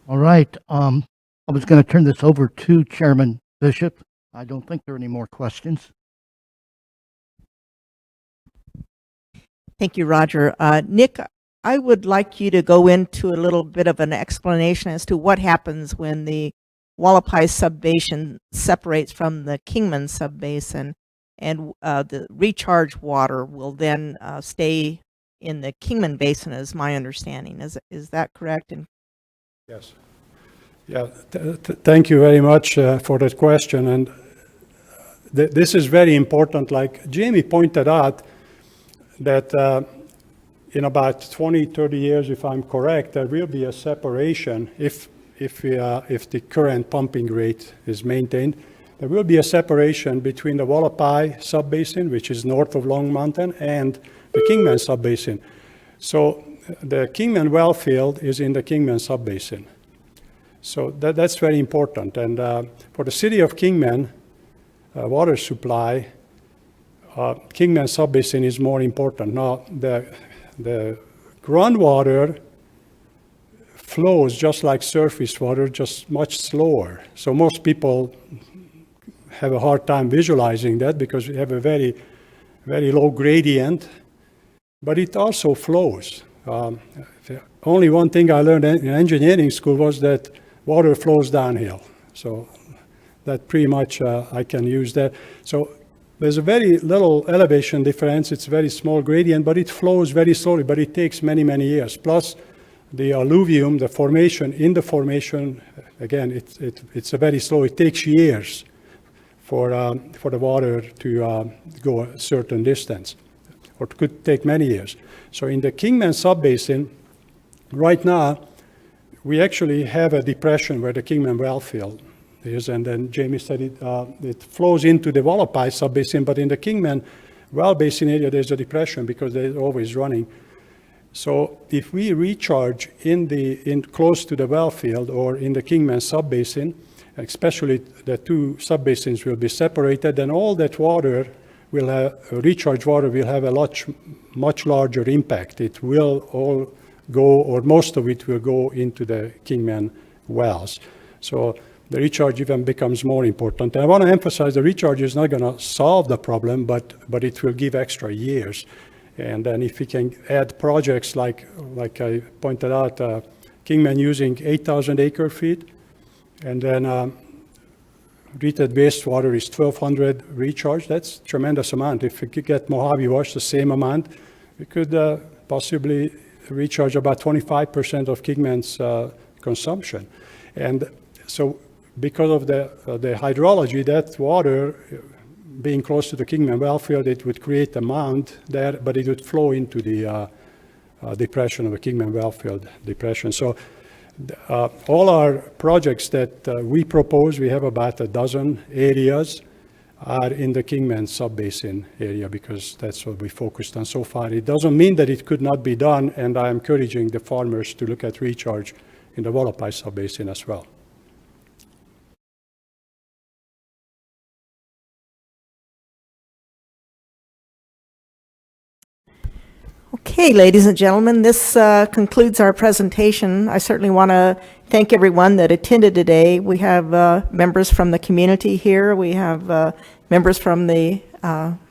All right. I was going to turn this over to Chairman Bishop. I don't think there are any more questions. Thank you, Roger. Nick, I would like you to go into a little bit of an explanation as to what happens when the Hualapai subbasin separates from the Kingman subbasin, and the recharge water will then stay in the Kingman basin, is my understanding. Is that correct? And yes. Yeah. Thank you very much for that question. And this is very important. Like Jamie pointed out, that in about 20, 30 years, if I'm correct, there will be a separation if the current pumping rate is maintained. There will be a separation between the Hualapai subbasin, which is north of Long Mountain, and the Kingman subbasin. So the Kingman well field is in the Kingman subbasin. So that's very important. And for the city of Kingman, water supply, Kingman subbasin is more important. Now, the groundwater flows just like surface water, just much slower. So most people have a hard time visualizing that because we have a very, very low gradient, but it also flows. Only one thing I learned in engineering school was that water flows downhill. So that pretty much I can use that. So there's a very little elevation difference. It's a very small gradient, but it flows very slowly, but it takes many, many years. Plus, the alluvium, the formation, in the formation, again, it's a very slow. It takes years for the water to go a certain distance, or it could take many years. So in the Kingman subbasin, right now, we actually have a depression where the Kingman well field is, and then Jamie said it flows into the Hualapai subbasin, but in the Kingman well basin area, there's a depression because they're always running. So if we recharge in close to the well field or in the Kingman subbasin, especially the two subbasins will be separated, then all that water will have, recharge water will have a much larger impact. It will all go, or most of it will go into the Kingman wells. So the recharge even becomes more important. And I want to emphasize the recharge is not going to solve the problem, but it will give extra years. And then if we can add projects like I pointed out, Kingman using 8,000 acre feet, and then treated wastewater is 1,200 recharge. That's a tremendous amount. If we could get Mojave Wash the same amount, we could possibly recharge about 25% of Kingman's consumption. And so because of the hydrology, that water being close to the Kingman well field, it would create a mound there, but it would flow into the depression of the Kingman well field depression. So all our projects that we propose, we have about a dozen areas, are in the Kingman subbasin area because that's what we focused on so far. It doesn't mean that it could not be done, and I'm encouraging the farmers to look at recharge in the Hualapai subbasin as well. Okay, ladies and gentlemen, this concludes our presentation. I certainly want to thank everyone that attended today. We have members from the community here. We have members from the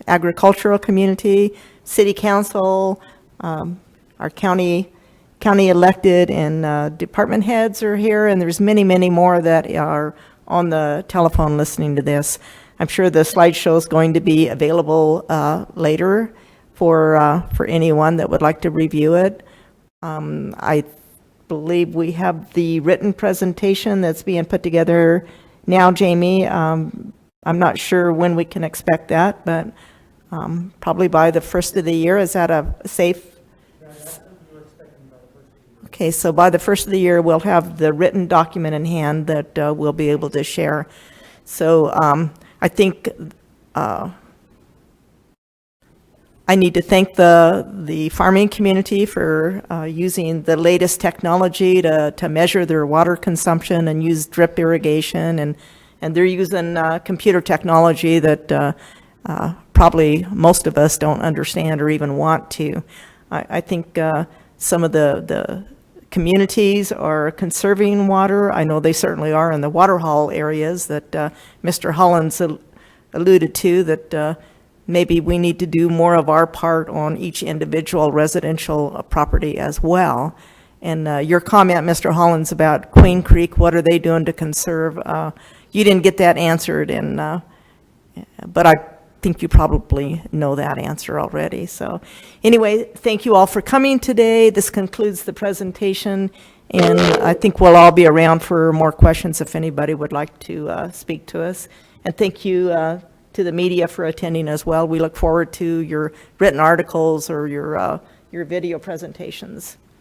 agricultural community, city council, our county county elected and department heads are here, and there's many, many more that are on the telephone listening to this. I'm sure the slideshow is going to be available later for anyone that would like to review it. I believe we have the written presentation that's being put together now, Jamie. I'm not sure when we can expect that, but probably by the first of the year. Is that a safe? Okay, so by the first of the year, we'll have the written document in hand that we'll be able to share. So I think I need to thank the farming community for using the latest technology to measure their water consumption and use drip irrigation, and they're using computer technology that probably most of us don't understand or even want to. I think some of the communities are conserving water. I know they certainly are in the water hole areas that Mr. Hollins alluded to, that maybe we need to do more of our part on each individual residential property as well. And your comment, Mr. Hollins, about Queen Creek, what are they doing to conserve? You didn't get that answered, but I think you probably know that answer already. So anyway, thank you all for coming today. This concludes the presentation, and I think we'll all be around for more questions if anybody would like to speak to us. And thank you to the media for attending as well. We look forward to your written articles or your video presentations.